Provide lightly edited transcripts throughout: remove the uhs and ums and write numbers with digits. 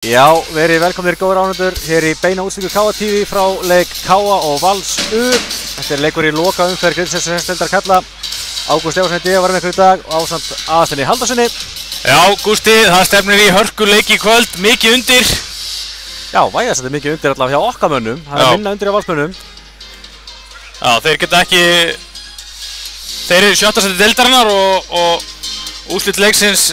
Já, verið velkomnir góður ánendur hér í beina útsendingu Káa TV frá leik Káa og Vals U. Þetta er leikur í loka umferð Grindsesdeildar karla. Ágúst Stefánsson heiti ég, var með ykkur í dag og ásamt Aðalsteini Halldórsssyni. Já, Gústi, það stefnir í hörkuleik í kvöld, mikið undir. Já, vægast þetta er mikið undir allavega hjá okkar mönnum. Það er minna undir á Valsmönnum. Já, þeir geta ekki... Þeir eru sjötta sæti deildarinnar og úrslit leiksins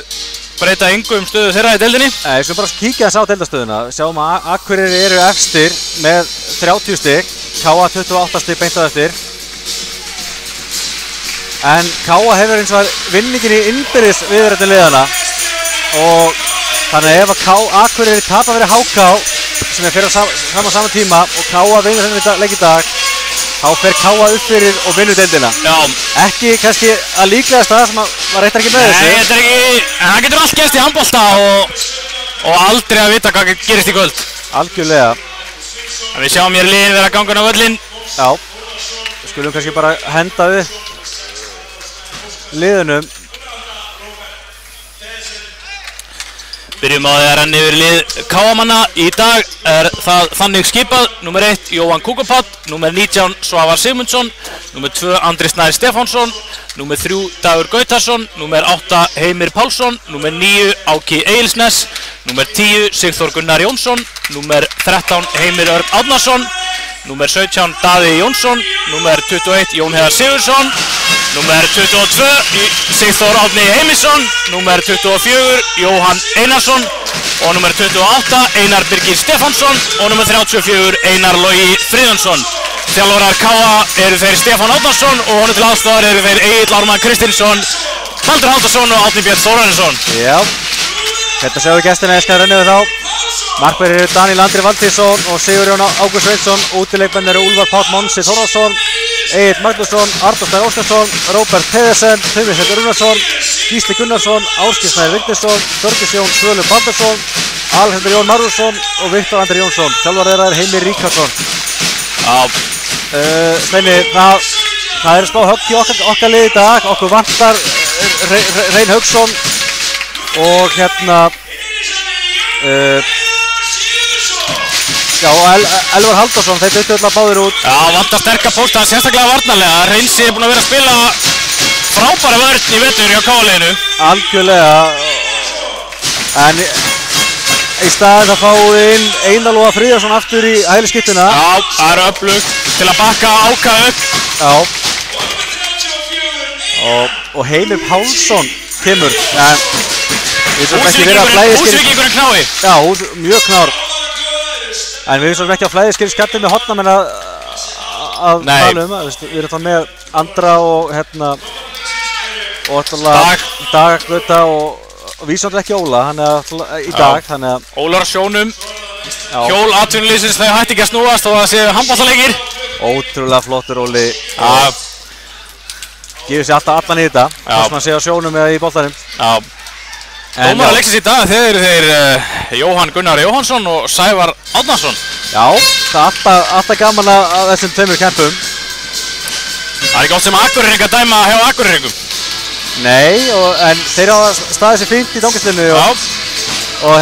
breyta engu stöðu þeirra í deildinni. Nei, við skulum bara kíkja þess á deildarstöðuna. Sjáum að Akureyri eru efstir með 30 stig, Káa 28 stig beint á eftir. En Káa hefur eins og vinningin í innbyrðis viðurættu liðana og þannig að ef að Akureyri tapar fyrir HK sem er fyrir saman tíma og Káa vinnur þennan leik í dag, þá fer Káa upp fyrir og vinnur deildina. Já. Ekki kannski að líklegast það sem var reyndar ekki með þessu. Nei, þetta er ekki, en það getur allt gerst í handbolta og aldrei að vita hvað gerist í kvöld. Algjörlega. En við sjáum hér liðin vera gangan á völlin. Já, við skulum kannski bara henda við liðunum. Byrjum á því að renna yfir lið Káamanna. Í dag er það þannig skipað. Númer 1 Jóhann Kúkupáll, númer 19 Svavar Sigmundsson, númer 2 Andri Snær Stefánsson, númer 3 Dagur Gautarsson, númer 8 Heimir Pálsson, númer 9 Áki Egilsnes, númer 10 Sigþór Gunnar Jónsson, númer 13 Heimir Örn Árnason, númer 17 Daði Jónsson, númer 21 Jón Heiðar Sigurðsson, númer 22 Sigþór Árni Heimisson, númer 24 Jóhann Einarsson og númer 28 Einar Birgir Stefánsson og númer 34 Einar Logi Friðjónsson. Þjálfarar Káa eru þeir Stefán Árnason og honum til aðstoðar eru þeir Egill Ármann Kristinsson, Baldur Halldórsson og Árni Björn Þórarinsson. Já, þetta sjáum við gestina, ég skal renna við þá. Markverðir eru Daníel Andri Valtýsson og Sigurjón Ágúst Sveinsson. Útileikmenn eru Úlfar Páll Monsi Þórðarsson, Egill Magnússon, Arnór Snær Óskarsson, Róbert Pedersen, Tumi Sveinn Rúnarsson, Gísli Gunnarsson, Ásgeir Snær Vignisson, Þorgils Jón Svölur Baldursson, Alexander Jón Marðursson og Viktor Andri Jónsson. Þjálfari þeirra er Heimir Ríkhardsson. Steini, það er smá högg í okkar lið í dag. Okkur vantar Rein Haugsson og já, Elvar Halldórsson, þeir duttu öll að báðir út. Já, vantar sterka pósta, sérstaklega varnarlega. Reynsi er búinn að vera að spila frábæra vörn í vetur hjá Káa-liðinu. Algjörlega. En í staðinn það fáið inn Einar Loga Friðjónsson aftur í hægri skyttuna. Já, það eru öflugt til að bakka Áka upp. Já. Og Heimir Pálsson kemur. Húsvíkingurinn knái. Já, mjög knár. En við erum ekki á flæðiskeri skallið með hotnamenn að tala um. Við erum þá með Andra og Dag Gauta og vísandi ekki Óla í dag. Ólar á sjónum. Hjól atvinnulífsins, þau hætti ekki að snúast og það séu handboltaleikir. Ótrúlega flottur Óli. Gefur sér alltaf allan í þetta. Þess að maður sé á sjónum eða í boltanum. Dómarar leiksins í dag, þeir eru þeir Jóhann Gunnar Jóhannsson og Sævar Árnason. Já, það er alltaf gaman að þessum tveimur kempum. Það er ekki oft sem Akureyringar dæma hjá Akureyringum. Nei, en þeir hafa staðið sér fínt í dómgæslunni og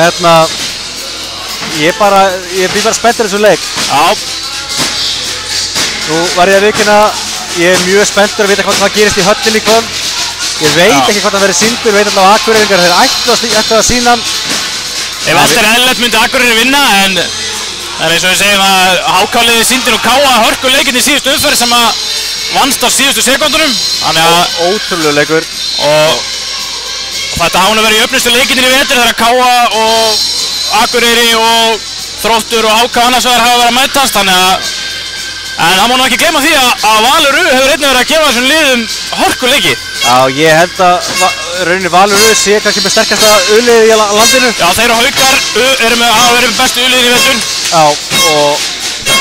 ég blir bara spenntur þessu leik. Já. Nú var ég að viðurkenna, ég er mjög spenntur að vita hvað gerist í höllinni í kvöld. Ég veit ekki hvort það verið sýndur, ég veit alltaf að Akureyringar þeir ættu að sýna hann. Ef allt er eðlilegt myndi Akureyri vinna, en eins og við segjum að HK-liðið sýndi nú Káa hörkuleikinn í síðustu umferð sem að vannst á síðustu sekúndunum. Ótrúlegur leikur. Og þetta hafa nú verið í öfnustu leikinnir í vetur þegar Káa og Akureyri og Þróttur og HK annars vegar hafa verið að mætast, en það má nú ekki gleyma því að Valur U hefur einnig verið að gefa þessum liðum hörkuleiki. Já, ég held að rauninni Valur U sé kannski með sterkasta U-liðið í landinu. Já, þeir og Haukar hafa verið með bestu U-liðið í vetur. Já, og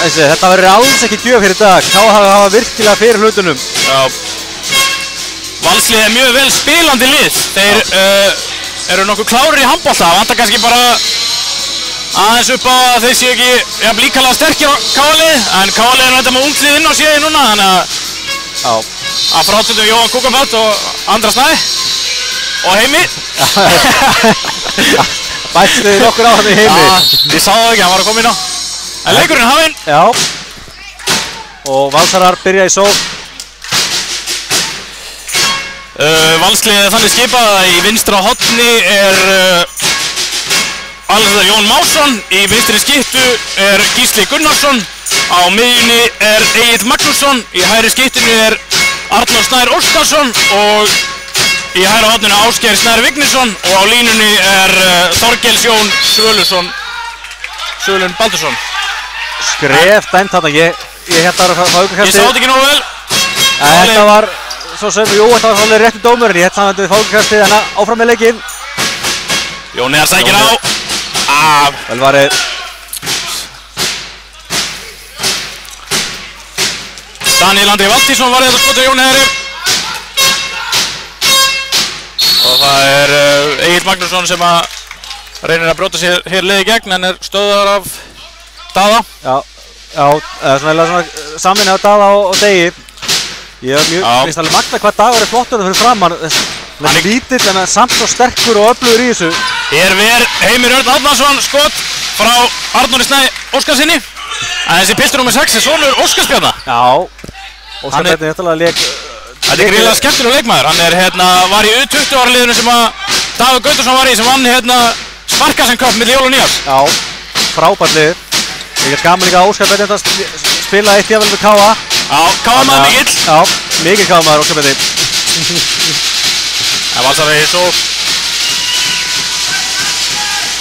þetta verður alls ekki gjöf fyrir dag. Káa hafa virkilega fyrir hlutunum. Já. Valslið er mjög vel spilandi lið. Þeir eru nokkuð klárir í handbolta. Það vantar kannski bara aðeins upp á að þeir séu ekki líkamlega sterkir á Káa-lið, en Káa-lið er þetta með unglið inn á séði núna, þannig að að fráttöndum Jóhann Kúkupáll og Andra Snær og Heimi. Bætstu nokkur á hann í heimi. Ég sá það ekki, hann var að koma inn á. En leikurinn hafinn. Já. Og Valsarar byrja í sókn. Valsliðið þannig skipað að í vinstra horni Alexander Jón Másson, í vinstri skyttu Gísli Gunnarsson, á miðjunni Egill Magnússon, í hægri skyttinu Arnór Snær Óskarsson og í hægra horninu Ásgeir Snær Vignisson og á línunni Þorgils Jón Svölun Baldursson. Skref dæmt þarna, ég held að það var fákakasti. Ég sá þetta ekki nógu vel. Þetta var, svo sem þetta var svolítið rétti dómur, en ég held að það var fákakasti, en áfram með leikinn. Jón Heiðar sækir á. Vel varið. Daniel Andri Valtísson var þetta skot á Jón Heiðari. Og það Egill Magnússon sem reynir að brjóta sér hér leið í gegn en stöðar af Daða. Já, svona samvinni af Daða og Degi. Ég finnst alveg magna hvað Dagur flottur fyrir framann. Hann lítill en samt svo sterkur og öflugur í þessu. Hér Heimir Örn Árnason skot frá Arnóri Snæ Óskarsinni. En þessi piltur nr. 6 sonur Óskars Bjarna. Já, Óskar Bjarni þetta leik. Þetta gríðilega skemmtilegur leikmaður. Hann var í U20 ára liðinu sem Dagur Gautarsson var í sem vann Sparkasen-cup milli jól og nýjárs. Já, frábært lið. Ég get gaman líka að Óskar Bjarni þetta spila eitt jafnvel með Káa. Já, Káa maður mikill. Já, mikill Káa maður Óskar Bjarni. Það var það svo.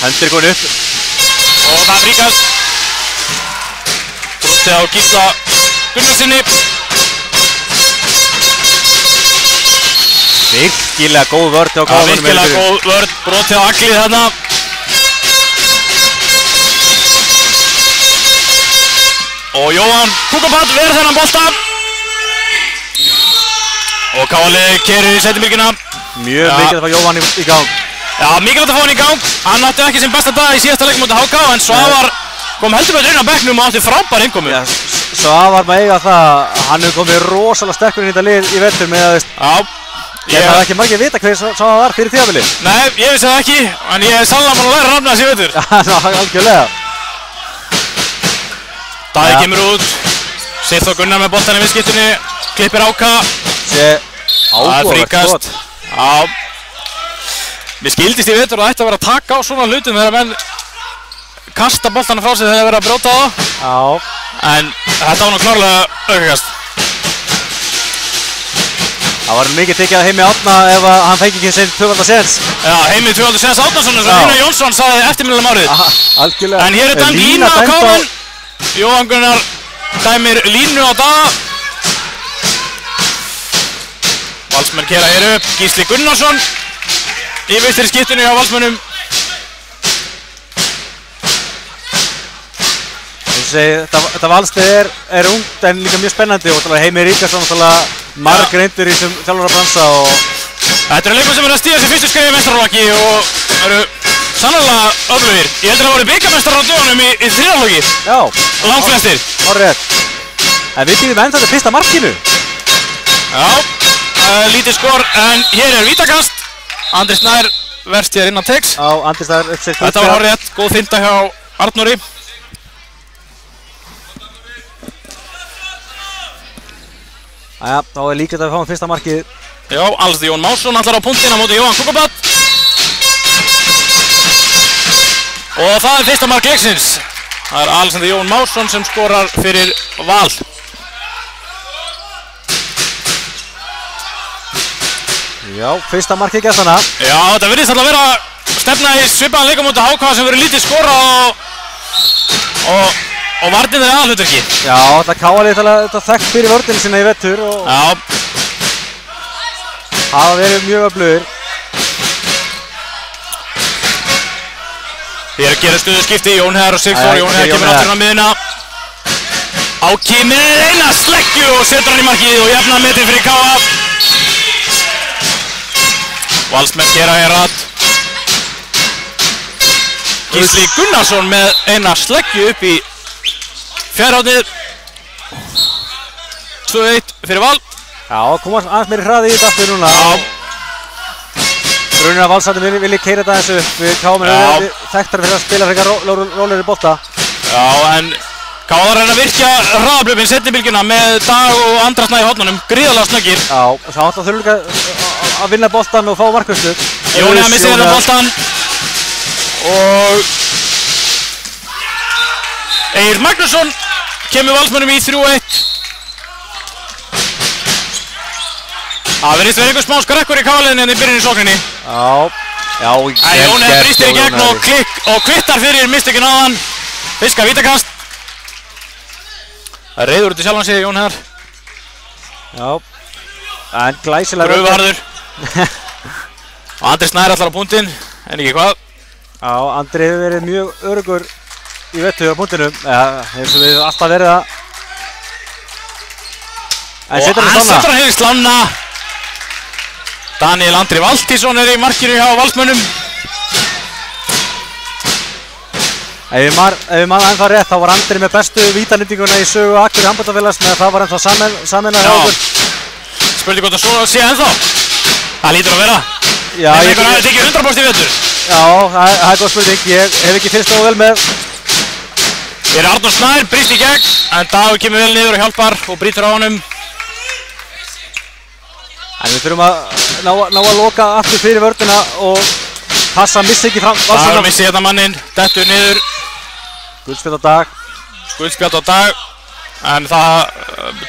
Hendir komin upp. Og það fríkast. Brotið á Gísla Gunnarsinni. Virkilega góð vörð hjá Káa. Virkilega góð vörð, brotið á Aglið þarna. Og Jóhann Kúkapall verður þennan bolta. Og Káa-liðið keyrir í setjumyrkina. Mjög mikilvægt að fá Jóhann í gang. Já, mikilvægt að fá hann í gang. Hann átti ekki sinn besta dag í síðasta leik móti HK en Svavar kom heldur betur inn á bekknum og átti frábær innkomu. Svavar með eiga það, hann hefur komið rosalega sterkur inn í þetta lið í vetur með að ég hafði ekki margir vita hver Svavar var fyrir tímabilið. Nei, ég vissi það ekki, en ég hef sannlega búinn að læra nafnið hans í vetur. Já, algjörlega. Daði kemur út, Sigþór Gunnar með boltann í viðskiptunni, klippir Áka. Áhugavert skot. Já. Mér skildist í vetur að það ætti að vera að taka á svona hlutum þegar menn kasta boltanna frá sig þegar þeir verið að brjóta það. Já. En þetta var nú klárlega aukakast. Það var mikið tekið að Heimi Árna ef hann fengi ekki sinn 2. séns. Já, Heimi 2. séns Árnason eins og Einar Jónsson sagði eftirminnilegum árið. Algjörlega. En hér dæmd lína á Káman. Jóhann Gunnar dæmir línu á Daða. Valsmenn keyra hér upp, Gísli Gunnarsson í vinstri skiptinu hjá Valsmönnum. Þetta valslið ungt en líka mjög spennandi og Heimir Ríkarsson margreindur í þessum þjálfarabransa og þetta eru leikmenn sem að stíga sér fyrstu skref í meistaraflokki og eru sannarlega öflugir. Ég heldur að það voru bikarmeistarar á dögunum í þriðaflokki. Já. Langflestir. Hárrétt. En við býðum ennþá þetta fyrsta markinu. Já, lítið skor en hér vítakast. Andri Snær verst hér innan teiks. Já, Andri Snær uppsett. Þetta var hárrétt, góð finta hjá Arnóri. Jæja, þá líkast að við fáum fyrsta markið. Já, Alexander Jón Másson allar á punktinn á móti Jóhann Kúkapall. Og það fyrsta mark leiksins. Það Alexander Jón Másson sem skorar fyrir Val. Já, fyrsta markið gæstana. Já, þetta virðist alltaf að vera stefna í svipaðan leika móti HK sem verður lítið skorað og varninn aðalhlutverki. Já, þetta Káa-lið þetta þekkt fyrir vörðinu sinna í vetur og hafa verið mjög öflugir. Hér gerir stöðuskipti, Jón Heiðar og Sigþór. Jón Heiðar kemur aftur inn á miðuna. Áki með eina sleggju og setur hann í markið og jafnar metinn fyrir Káa. Valsmenn keyra hér að Gísli Gunnarsson með eina sleggju upp í fjærhátnið. 2-1 fyrir Val. Já, komast aðeins meiri hraði í þetta aftur núna. Já. Raunin að Valsarnir vilja keyra þetta þessu upp. Við KM erum þekktar fyrir að spila frekar rólegri bolta. Já, en KM að reyna að virkja hraðablöfin seinni bylgjuna með Dag og Andra Snæ í hornunum, gríðarlega snöggir. Já, það átt að þurfa líka að vinna boltan og fá markvörslu. Jóni að missa hérna boltan og Egill Magnússon kemur Valsmönnum í 3-1. Það verðist verið einhver smá skrekkur í KM-liðinu en í byrjunni í sókninni. Já, Jóni bristir í gegn og kvittar fyrir mistökin áðan. Fiska vítakast. Það reiður út í sjálfan sig Jón hér. Já, en glæsilega Gröfuharður. Og Andri Snær allar á punktinn, en ekki hvað. Já, Andri hefur verið mjög öruggur í vettu á punktinum. Eins og við alltaf verið það. Og hann setur hann hér í slána. Daniel Andri Valtísson í markinu hjá Valsmönnum. Ef ég man ennþá rétt, þá var Andri með bestu vítanýtinguna í sögu Akureyrar handboltafélags með að það var ennþá sameinað hjá okkur. Spurning hvort að svo sé ennþá. Það lítur að vera. Já, en einhver hafði tekið 100% í vetur. Já, það er góð spurning. Ég hef ekki fyrst nógu vel með. Hér er Arnór Snær, brýst í gegn, en Dagur kemur vel niður og hjálpar og brýtur á honum. En við þurfum að ná að loka aftur fyrir vörðina og passa að missa ekki fram. Dagur missi hérna mannin, dettur niður. Guldspjald á Dag. Guldspjald á Dag, en það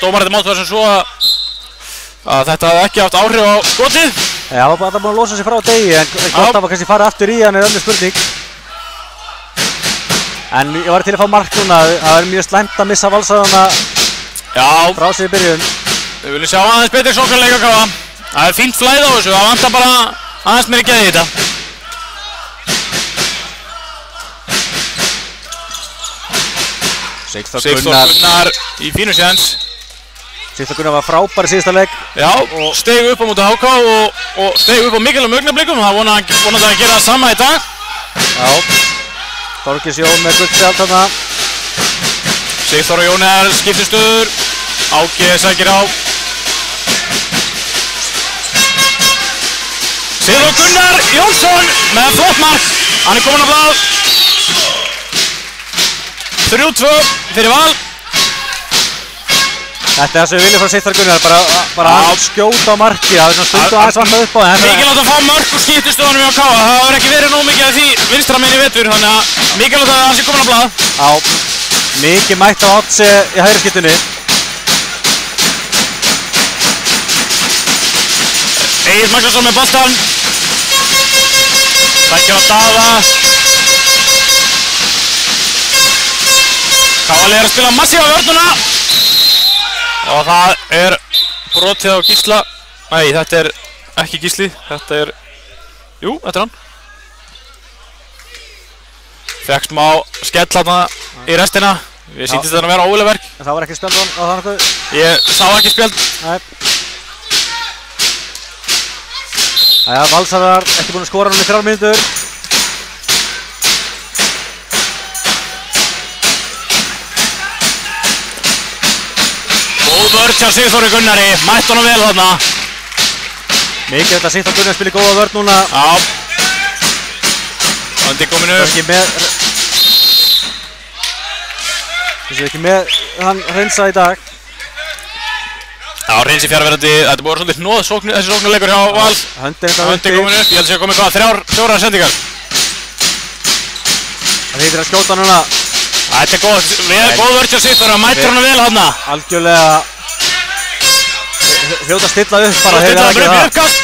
dómarinn mátti sem svo að þetta hefði ekki haft áhrif á skotið. Já, það var búin að losa sig frá Degi, en gott að kannski fara aftur í hann er önnur spurning. En ég var til að fá mark núna, það er mjög slæmt að missa Valsarana frá sig í byrjun. Við viljum sjá aðeins betri sóknarleik að kafa. Það er fínt flæð á þessu, það vantar bara aðeins meiri geði í þetta. Sigþór Gunnar í fínu séns. Sigþór Gunnar var frábær í síðasta leik. Já, og steig upp á móti HK og steig upp á mikilvægum augnablikum. Það vonandi að hann gera það sama í dag. Já, Þorgils Jón með guldspjald þarna. Sigþór og Jón er skiptistöður. Áki sækir á. Sigþór Gunnar Jónsson með flott mark. Hann er komin á blað. 3-2 fyrir Val. Þetta er það sem við viljum frá Sigþór Gunnar, bara að skjóta á marki. Það er svona stundu aðeins vantað upp á það. Mikilvægt að fá mörk úr skiptistöðunum hjá KA. Það hefur ekki verið nóg mikið af því vinstra megin í vetur, þannig að mikilvægt að hann sé komin á blað. Já, mikið mætt á Otse í hægri skiptunni. Egill Magnússon með boltan. Sækir á Daða. Káali er að spila massífa vörnuna. Og það er brotið á Gísla. Nei, þetta er ekki Gísli. Þetta er... Jú, þetta er hann. Fekk smá skell þarna í restina. Við sýndist þetta að vera óguleg verk. En það var ekki spjald á það nokkuð? Ég sá ekki spjald. Nei. Æja, Valsarar ekki búin að skora núna í 3 mínútur. Góð vörn hjá Sigþóri Gunnari, mætt honum vel þarna. Mikið þetta Sigþór Gunnar spilir góða vörn núna. Já. Öndi kominu. Ekki með hann Hreinsa í dag. Já, Hreinsi fjárverðandi, þetta búið svolítið hnóð þessi sóknarleikur hjá Val. Höndi kominu upp, ég held að sé að komið hvað, 4 sendingar. Það heitir að skjóta núna. Þetta er góð vörn hjá Sigþór og mættir hann vel þarna. Algjörlega hljóta að stilla upp bara. Stilla upp í uppkast.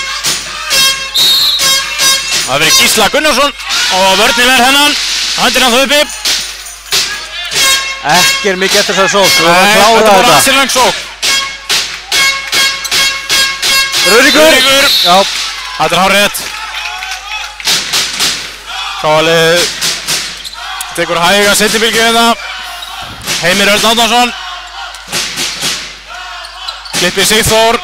Það verið Gísla Gunnarsson og vörnin verð hennan. Höndin hann þá uppi. Ekki er mikið eftir þessari sók. Nei, þetta voru aðsilöng sók. Rauríkur. Já. Þetta er hárrétt. Káali tekur hæga seinnibilgju hérna. Heimir Örn Árnason. Klippir Sigþór.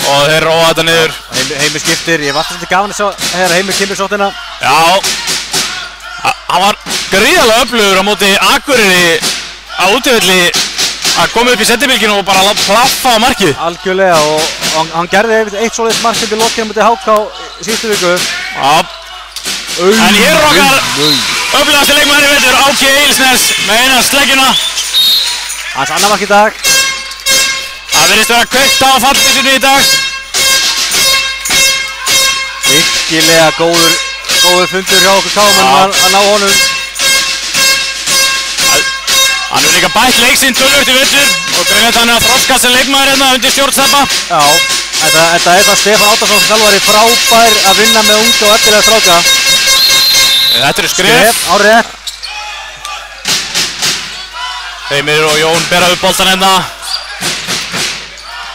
Og þeir róa þetta niður. Heimir skiptir. Ég var alltaf svolítið gaman að sjá þegar Heimir kemur sóttina. Já. Hann var gríðarlega öflugur á móti Akureyri á útivelli að koma upp í seinnibilgjunu og bara plaffa á markið. Algjörlega og hann gerði eitt svoleiðis mark undir lokinu á móti HK í síðustu viku. Já. En hér er okkar öflugasti leikmaður í vetur, Áki Egilsnes með eina sleggjuna. Hans annar mark í dag. Það virðist vera kveikt á fallbyssunni í dag. Virkilega góður fundur hjá okkur Káman að ná honum. Hann er líka bætt leiksinn tölvögt í vetur og greinlega hann er að þroskast sem leikmaður hérna undir stjórnsteppa. Já, þetta er það Stefán Árnason þjálfari frábær að vinna með unga og eftirlega stráka. Þetta eru skref. Árið. Heimir og Jón bera upp boltan hérna.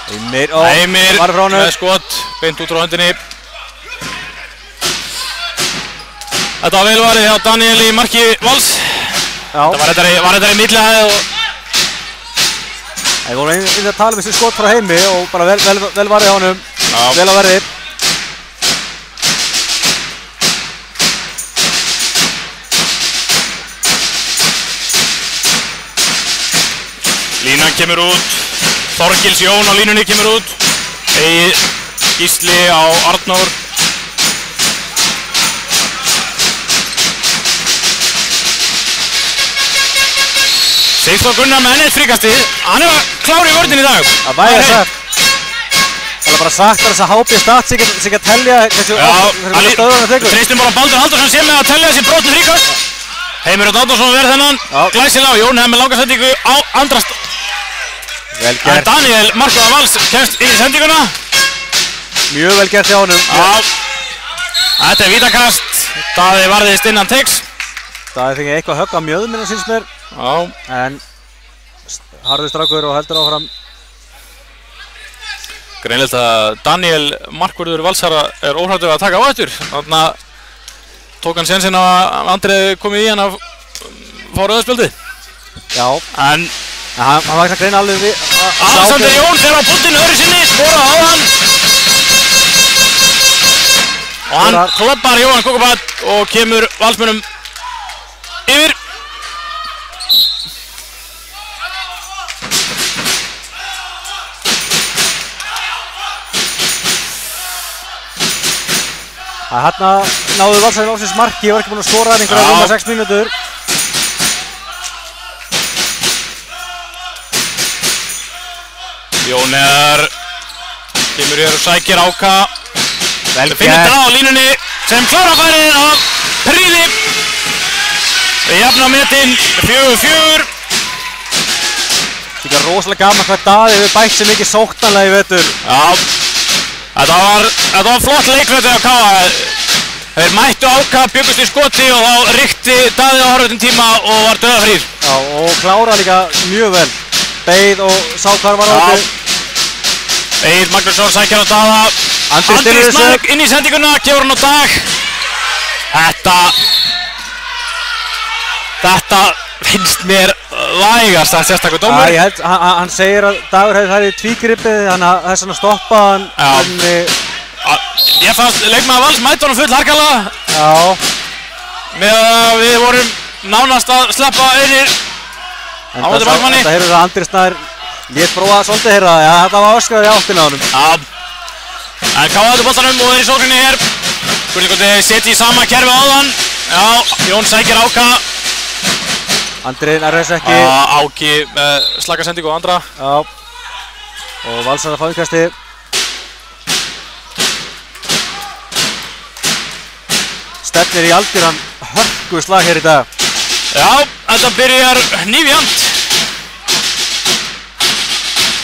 Heimir með skot, beint út frá höndinni. Þetta var vel varið hjá Daniel í marki Vals. Þetta var þetta í millihæð og... Það voru einnig að tala um þessi skot frá Heimi og bara vel varið honum. Vel að verði. Línan kemur út. Þorgils Jón á línunni kemur út. Gísli á Arnór. Sigþór Gunnar með ennett fríkastið. Hann er klár í vörðin í dag. Það væri sagt. Það er bara sagt að þess að HB Stats sig að telja hversu stöðunar það tekur. Tristum bara Baldur Haldursson sé með að telja þessi brotið fríkast. Heimir Örn Árnason verð þennan. Glæsilega. Jón hefði með langa sendingu á andrast. Vel gert. Daniel Markvaða Vals kemst í sendinguna. Mjög vel gert hjá honum. Þetta er vítakast. Daði varðist innan teiks. Daði fengið eitthvað högg á mjöðum minna síns mér. En harður strákur og heldur áfram. Greinilegt að Daniel Markvörður Valsara er óhrættur að taka á eftir. Þannig að tók hann sénsinn að Andrið komið í hann að fá rauðspjöldið. Já. En hann var ekki að greina alveg við Alexander Jón fer á búttinu öðru sinni, skorað á hann. Og hann kloppar Jóhann Kókabad og kemur Valsmönnum yfir. Hérna náðu Valsarinn loksins marki, var ekki búinn að skora einhverja rúma 6 mínútur. Jón kemur hér og sækir Áka. Vel gert. Finnur það á línunni sem klára færið af Príði. Við jafna metinn 4-4. Það er rosalega gaman hvað Daði hefur bætt sér mikið sóknarlega í vetur. Já, þetta var flott leikvöldi á Káa. Þeir mættu Áka, byggust í skoti og þá rykti Daði á horfðum tíma og var döðafrýr. Já, og klára líka mjög vel. Beið og sá hvað var átti. Egill Magnússon sækjar á Daða. Andri Snæk inn í sendinguna, gefur hann á Dag. Þetta finnst mér vægast að sérstaklega dómur. Hann segir að Dagur hefði farið í tvígripið, þannig að þess vegna stoppaði hann. Ég fannst leikmaður Vals mætti honum full harkalega. Já. Með að við vorum nánast að sleppa einir á móti markmanni. Þetta heyrður að Andri Snær lét prófa svolítið heyrða það. Já, þetta var öskraður í áttina á honum. Já. En Káa þetta boltanum og er í sókninni hér. Spurning hvort þið setji í sama kerfi áðan. Já, Jón sækir Áka. Andri nær þess ekki. Áki með slaka sendingu á andra. Já. Og Valsar að fá innkasti. Stefnir í algjöran hörku slag hér í dag. Já, þetta byrjar nýfjant.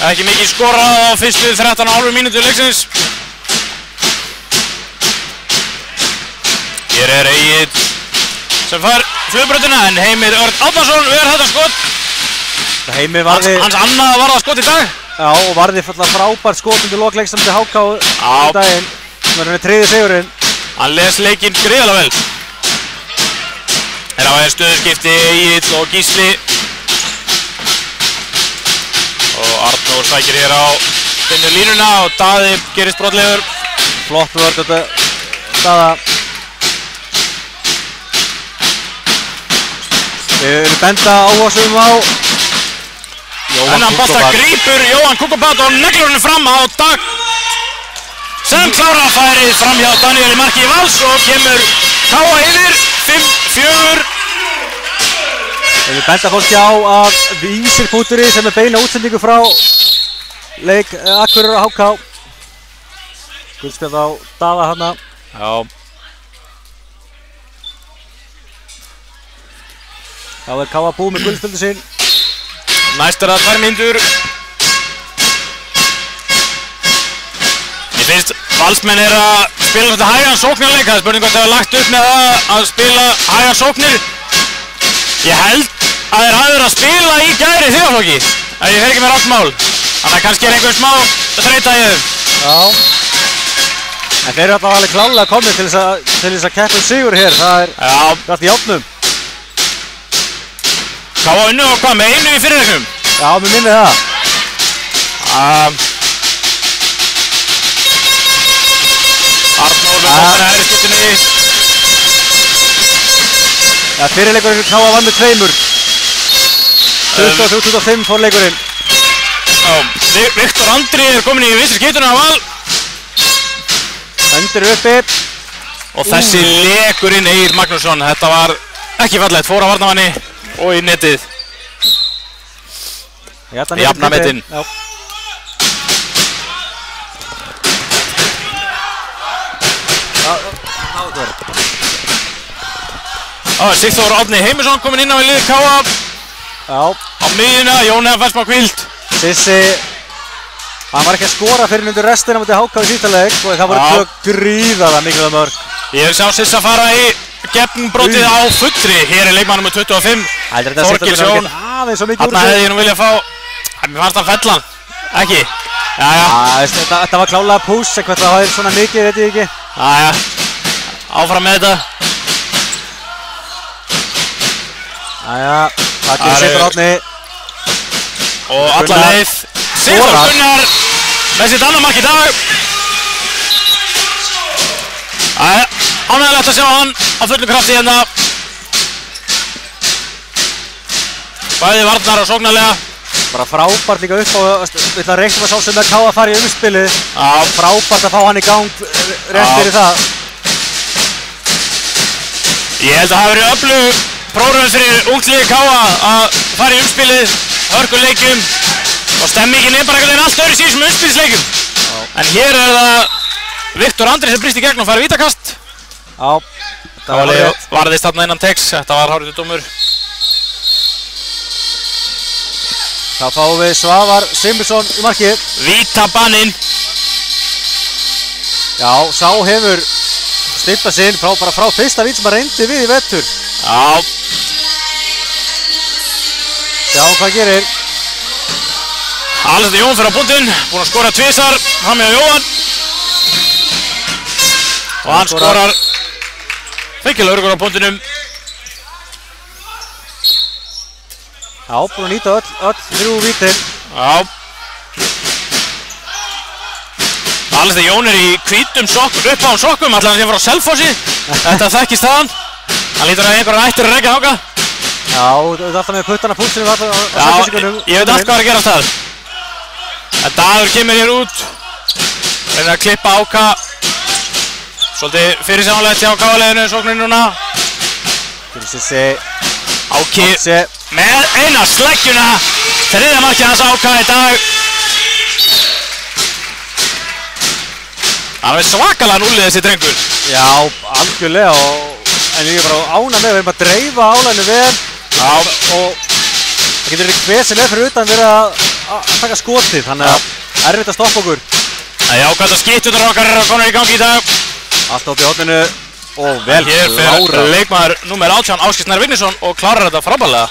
Ekki mikið skorað á fyrstu 13,5 mínútu leiksins. Hér er Egill sem fær flugbrautina en Heimir Örn Árnason ver þetta skot. Heimir varði... Hans annað varða skot í dag. Já, og varði frábær skot undir lokleik sem til HK í daginn. Það var henni 3. sigurinn. Hann les leikinn gríðarlega vel. Hér hafa stöðuskipti Egill og Gísli. Og Arnór sækir hér á finnur línuna og Daði gerist brotlegur. Flott vörð þetta Daða. Við erum benda áhersum á Þennan bolta grípur Jóhann Kókabad og neglur henni fram á Dag. sem klára færið framhjá Daniel í marki Vals og kemur K.A. yfir 5-4. Við benda fólki á að Vísir.ri sem beina útsendingu frá leik Akureyrar og HK. Guldspjald á Daða hana. Já. Þá K.A. búið með guldspjaldi sín. Næst það 2 mínútur. Mér finnst Valsmenn að spila þetta hægan sóknarleik. Það spurning hvort það lagt upp með það að spila hægan sóknir. Ég held að þeir hafi verið að spila í gæri þjóðflokki. Ef ég fer ekki með rátt mál. Þannig að kannski einhver smá þreyta í þeim. Já. En þeir eru alltaf alveg klálega komnir til þess að keppa sigur hér. Það er allt í játnum. K.A. unnu og hvað með 1 í fyrirleiknum? Já, mér minnir það. Arnór með bóttina hægri skiptinni. Ja, fyrirleikurinn K.A. vann með 2. 23-25 fór leikurinn. Já, Viktor Andri er komin í vinstri skiptuna á Val. Öndir uppi. Og þessi leikurinn Egill Magnússon, þetta var ekki fallegt, fór á varnarmanni og í netið. Jafna metinn. Sigþór Árni Heimisson kominn inn á í liði K.A. Já. Á miðjuna, Jón hefði fæst smá hvíld. Sissi, hann var ekki að skora fyrir undir restina mútið HK í síðasta leik og það voru 2 gríðarlega mikilvæg mörk. Ég sá Sissa fara í gegnbrotið á fullri. Hér er leikmann nr. 25, Þorgilsson. Þarna hefði ég nú viljað fá, mér fannst hann fellan, ekki? Jæja. Þetta var klálega púss, eitthvað það er svona mikið, veit ég ekki. Jæja, áfram með þetta. Jæja, það gerir Sigþór Árni. Og alla leið, Sigþór Gunnar með sitt annar mark í dag. Jæja, ánægilegt að sjá hann á fullum krafti hérna. Bæði varnar og sóknarlega. Bara frábært líka upp og við ætlum að reikna sá sem er K.A. að fara í umspilið. Frábært að fá hann í gang rétt fyrir það. Ég held að það hafi verið öflug prógröð fyrir ungliði K.A. að fara í umspilið, hörkuleikjum og stemmingin er bara einhvern veginn allt öðru síðan sem umspilsleikum. En hér er það Viktor Andri sem brýst í gegn og fær vítakast. Já, það varðist þarna innan tegs, þetta var hárið dómur. Þá fáum við Svavar Simonsson í markið. Vítabaninn. Já, sá hefur stimpað sig inn bara frá fyrsta vít sem hann reyndi við í vettur. Já. Sjáum hvað gerir. Alexander Jón fyrir á punktinn, búinn að skora tvisar, hann með Jóhann. Og hann skorar fengilega örgur á punktinum. Já, búinn að nýta öll 3 vítin. Já. Alexander Jón er í hvítum sokkum, uppáðum sokkum, ætlaði hann sé að fara á Selfossi. Þetta þekkist þaðan. Hann lítur að einhverja ættir að rekja þangað. Já, þú ert alltaf með puttana púlsinu á Selfossingunum. Já, ég veit allt hvað er að gerast þar. En Dagur kemur hér út. Reynir að klippa Áka. Svolítið fyrirsjáanlegt hjá K.A.-liðinu sókninu núna. Sissi. Áki með eina sleggjuna. 3. markið hans Áka í dag. Hann er svakalega núlið þessi drengur. Já, algjörlega en ég er bara ánægð með, við erum að dreifa álæginu vel. Já. Og það getur verið hver sem fyrir utan verið að taka skotið, þannig að erfitt að stoppa okkur. Já, hvað skiptunar okkar er að koma í gangi í dag. Allt upp í horninu og vel klára. Hér fer leikmaður númer 18 Ásgeir Snær Vignisson og klárar þetta frábærlega.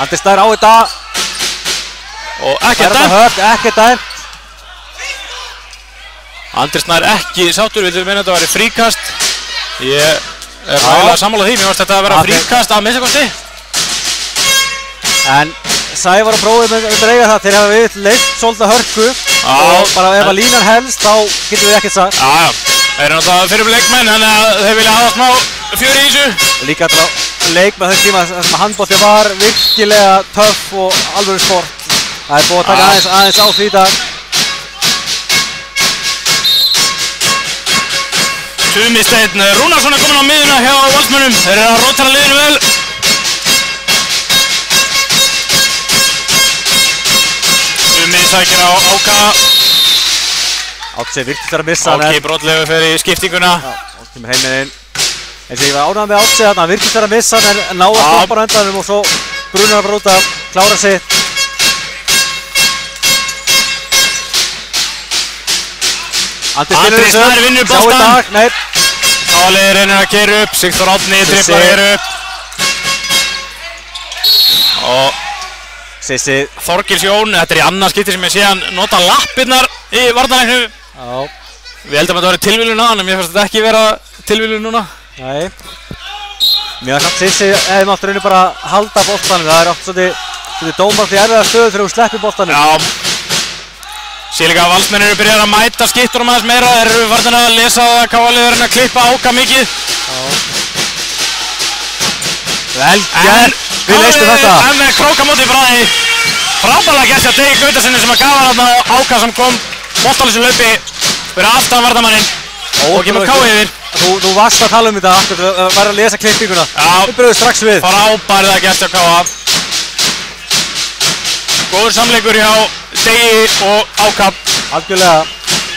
Andri Snær á þetta. Og ekkert dæmt. Ekkert dæmt. Andri Snær ekki sáttur, vildu meina þetta að vera fríkast. Ég er ræðilega sammála því, mér varst þetta að vera fríkast að minnstakosti. En Sævar og Bróðir myndir eiga það, þeir hafa við leitt svolítið hörku og bara ef að línan helst þá getum við ekkert sagt. Þeir eru náttúrulega fyrir leikmenn, þannig að þeir vilja hafa smá fjöri í þessu. Líka alltaf leik með þess tíma sem handbolti var virkilega töff og alvöru sport. Það búið að taka aðeins á því í dag. Tumi Steinn Rúnarsson komin á miðuna hjá Valsmönnum. Þeir eru að rótara liðinu vel. Tumi sækir á Áka. Átsi virkilega að missa hann. Áki brotlegu fyrir skiptinguna. Og kemur heiminn inn. Eins og ég var ánægður með Átsi þarna, virkilega að missa hann en ná að stoppa á endanum og svo Brunar bara út að klára sitt. Andri Snær vinnur boltann. Káli reynir að keyra upp, Sigþór Árni driblar hér upp. Og Sissi Þorgils Jón, þetta er í annað skipti sem ég sé hann nota lappirnar í varnarleiknum. Já. Við heldum að þetta væri tilviljun á hann, en mér finnst þetta ekki vera tilviljun núna. Nei. Mér finnst Sissi hefði mátt rauninu bara halda boltanum. Það er oft svolítið dómalt í erfiða stöðu þegar hún sleppir boltanum. Já. Sé líka að Valsmenn eru byrjað að mæta skiptunum aðeins meira. Þeir eru farin að lesa að Káaliðurinn að klippa Áka mikið. Já. Vel gert. Við leystum þetta. En með krókamóti bræði. Frábærlega gert hjá Degi Gautasinni sem að gafa þarna Áka sem kom boltalösu laupi fyrir aftan varnarmanninn. Og kemur Ká yfir. Þú varst að tala um þetta aftur, þú var að lesa klippinguna. Já. Við bröðum strax við. Frábærlega gert hjá Káa. Góður samleikur hjá Degi og Áka. Algjörlega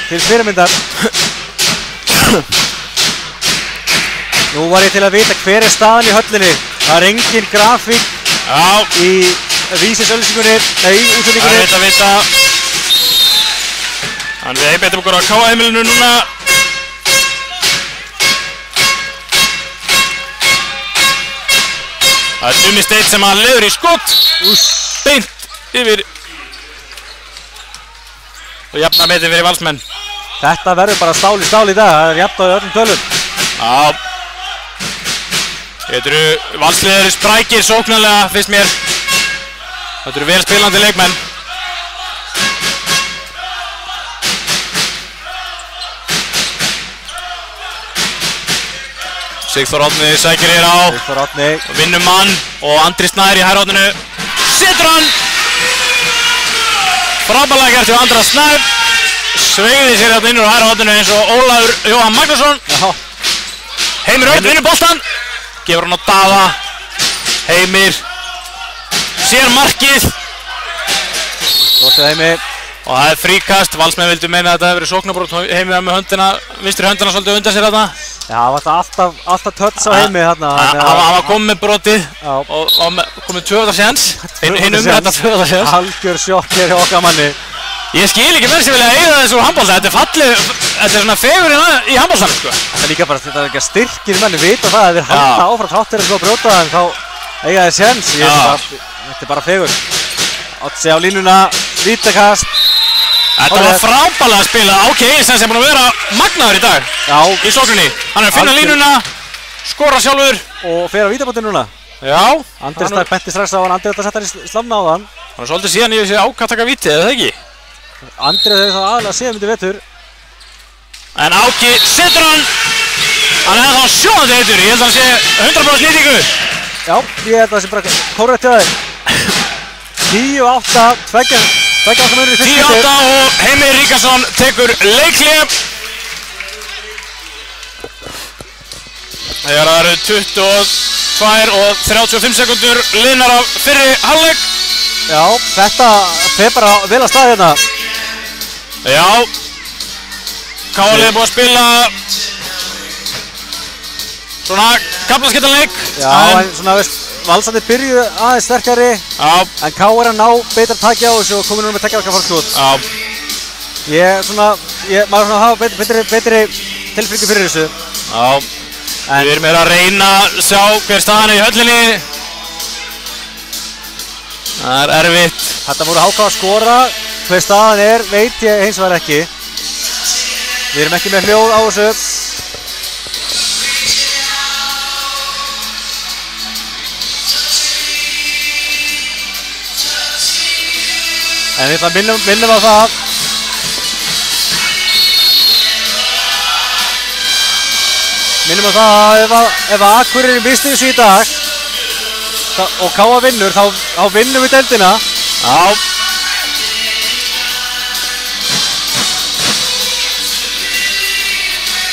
til fyrirmyndar. Nú var ég til að vita hver er staðan í höllinni. Það er engin grafík í vísisauglýsingunni, nei, útsendingunni. Það er að vita. Þannig við einbeitum okkur á Káa-heimilinu núna. Það er Tumi Steinn sem að leiður í skott. Beint yfir. Og jafna metin fyrir Valsmenn. Þetta verður bara stál í stál í dag, það er jafn á öllum tölum. Já. Þetta eru Valsliðir sprækir sóknarlega, finnst mér. Þetta eru vel spilandi leikmenn. Sigþór Árni sækir hér á. Sigþór Árni. Vinnur mann og Andri Snær í hægri horninu. Setur hann! Frábærlega gert hjá Andra Snær. Sveigði sér hérna inn úr hægri horninu eins og Ólafur Jóhann Magnússon. Já. Heimir Örn vinnur boltann. Gefur hann á Daða. Heimir. Sér markið. Gótt Heimir. Og það er fríkast. Valsmenn vildu meina að þetta hefur verið sóknarbrot. Heimir var með höndina, vinstri höndina svolítið undan sér þarna. Já, það var alltaf töts á Heimi þarna. Hann var komið með brotið og komið 2. séns. Hinn umrætta 2. séns. Algjör sjokk hér hjá okkar manni. Ég skil ekki verið sem vilja eiga þessu úr handbolta. Þetta er fallið, þetta er svona fegurinn í handboltanum, sko. Það er líka bara, þetta er ekki að styrkir menni vita það að þeir halda áfram þáttir að brjóta en þá eiga þeir séns. Þetta er bara fegur. Átsi á línuna, vítakast. Þetta var frábærlega að spila. Áki Egilsen sem er búinn að vera magnaður í dag. Já. Í sókninni. Hann er að finna línuna, skora sjálfur. Og fer á vítabótið núna. Já. Andri Snær benti strax á hann, Andri þetta settar í slamna á hann. Hann er svolítið síðan ég sé Áka að taka vítið, eða ekki? Andri hefur það aðalega séð myndi vetur. En Áki setur hann. Hann er þá sjóðandi heitur. Ég held að hann sé 100% nýtingu. Já, ég held að það sé bara kórrætt hjá þeir. 10-8, tveggja munur í fyrst skipti. 10-8 og Heimir Ríkarsson tekur leikhlé. Þegar það eru 22 og 35 sekundur liðnar af fyrri hálfleik. Já, þetta fer bara vel að staði hérna. Já. Káli er búinn að spila svona kaflaskiptanleik. Já, en svona veist, Valsarnir byrjuðu aðeins sterkari. Já. En Ká er að ná betra takja á þessu og komið núna með takja okkar fórskot. Já. Maður svona hafa betri tilfinningu fyrir þessu. Já. Við erum að reyna að sjá hver staðan er í höllinni. Það er erfitt. Þetta voru HK að skora. Hver staðan er veit ég hins vegar ekki. Við erum ekki með hljóð á þessu. En við ætlum að minnum á það. Minnum á það að ef Akureyri mistir þessu í dag og Káa vinnur, þá vinnum við deildina. Já.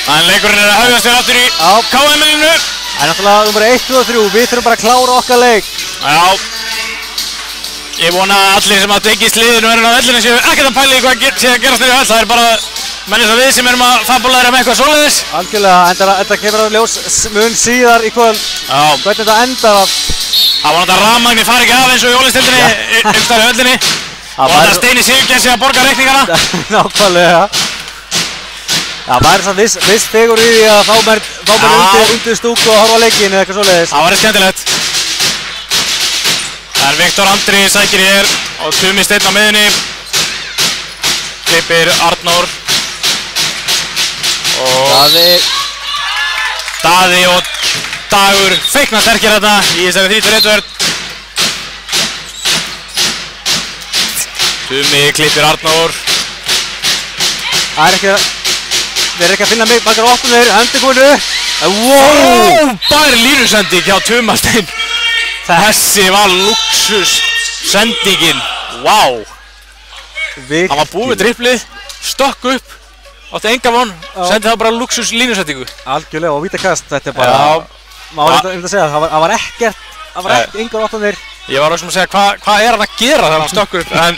Þannig leikurinn að hefja sér aftur í KM-inu. Það náttúrulega nummer 1, 2 og 3, við þurfum bara að klára okkar leik. Já. Ég vona að allir sem að tengist liðinu verður á vellinu séu ekkert að pæla í hvað sé að gerast niður á vell. Það bara menn eins og við sem erum að fabulæra með eitthvað svoleiðis. Algjörlega, þetta kemur að ljós mun síðar í kvöld. Hvernig þetta endar að... Það var náttúrulega rafmagni fari ekki af eins og í Ólistildinni umstæðri völlinni. Og þetta Steini Sigurgeirs að borga reikningana. Nákvæmlega. Það væri svona viss fegur í því að fá mér undir stúku og horfa á leikinn eða eitthvað svoleiðis. Það væri skemmtilegt. En Viktor Andri sækir hér og Tumi Steinn á miðunni. Klippir Arnór. Og Daði og Dagur feikna sterkir þarna í þessari 3-1 vörn. Tumi klippir Arnór. Við erum ekki að finna margar opnir, hendur komin upp. Wow! Bær línusending hjá Tuma Steinn. Þessi var luxus sendingin. Wow! Hann var búið driplið, stökk upp, átti enga von, sendi það bara luxus línusendingu. Algjörlega og vítakast, þetta er bara, maður að segja, það var ekkert, engar opnir. Ég var að segja, hvað er hann að gera þegar hann stökkur upp, en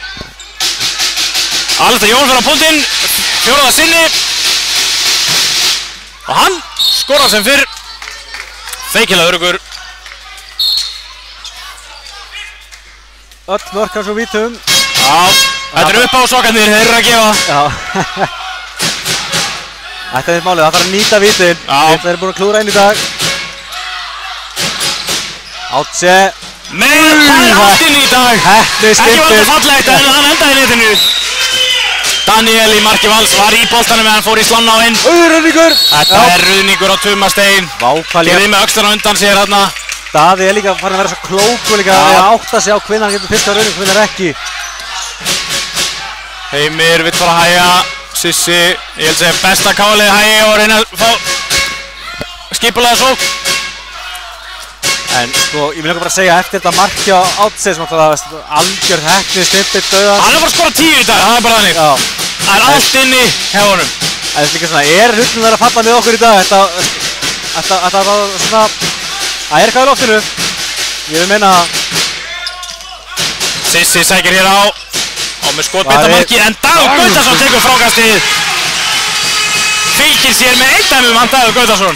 Alesta Jón fyrir á punktinn, 4. sinni. Og hann skorar sem fyrr, feikilega öruggur. Öll mörk hans og vítum. Já, þetta er upp á sokkarnir, þeir eru að gefa. Já. Þetta er málið, það þarf að nýta vítin. Þetta er búin að klúra inn í dag. Átse. Með haldinn í dag. Heppni skiptir. Ekki var þetta fallegt en hann endaði netinu. Daniel í marki Vals var í boltanum en hann fór í slanna á inn. Ruðningur. Þetta er ruðningur á Tuma Steinn. Gerði með öxlan á undan sér hérna. Daði er líka farin að vera svo klókur líka að átta sig á hvenær hann getur fyrst á ruðning, hvenær ekki. Heimir vill fara að hægja. Sissi, ég held að segja besta káliði hægja og reyna að fá skipulega sók. En sko, ég vil ekki bara segja eftir þetta markja á Átse sem alltaf algjör heppni snippitt döðans. Hann er bara að skora 10 í dag, það er bara þannig. Það er allt inni hjá honum. Það er líka svona, hlutin verið að falla með okkur í dag? Þetta var svona, það er eitthvað í loftinu. Ég vil meina það. Sissi sækir hér á. Og með skotbeinta marki, en Dagur Gautason tekur frákastið. Fylgir sér með einn dæmum hann Dagur Gautason.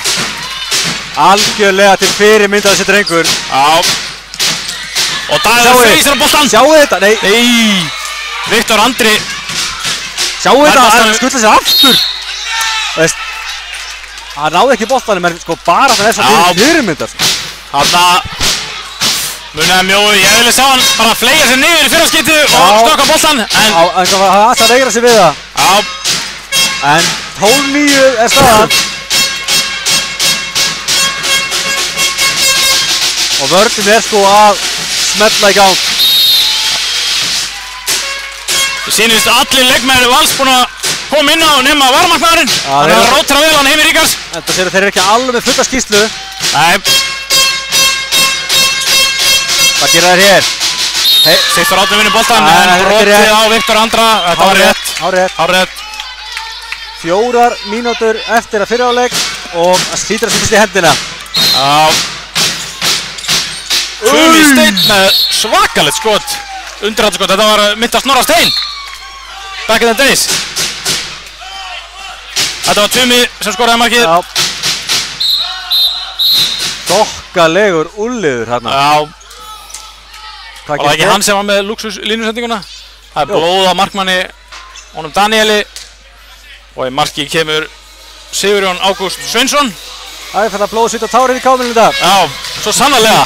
Algjörlega til fyrirmyndar þessi drengur. Já. Og Dagur feysir á boltan. Sjáu þetta, nei. Viktor Andri. Sjáu þetta, hann skutla sér aftur. Hann náði ekki boltanum, en sko bara það er svo til fyrirmyndar. Þarna munaði mjóðu, ég vilja sjá hann bara fleygja sér niður í fyrraskiptu og stökka boltan. En það reygra sig við það. Já. En 12-9 er staðan. Og vörnin er sko að smetla í gang. Það sýnist allir leikmennir Vals búin að koma inn á nema varmarkmaðurinn. Hann er að rótra vel hann Heimir Ríkars. En það séu þeir eru ekki alveg með fulla skýrslu. Nei. Hvað gera þær hér? Sigþór Árni vinnur boltan en brotið á Viktor Andra. Þetta var rétt. Hárrétt. 4 mínútur eftir að fyrra áleik og það slítur að sittast í hendina. Já. Tumi Steinn með svakalegt skot. Undirhandsskot. Þetta var myndast Snorra Steinn. Back in the days. Þetta var Tumi sem skoraði markið. Já. Dokkalegur úlliður hérna. Já. Og það er ekki hann sem var með luxus línusendinguna. Það er blóð á markmanni honum Danieli. Og í marki kemur Sigurjón Ágúst Sveinsson. Það er fyrir að blóð sitt á tárið í káminu í dag. Já, svo sannarlega.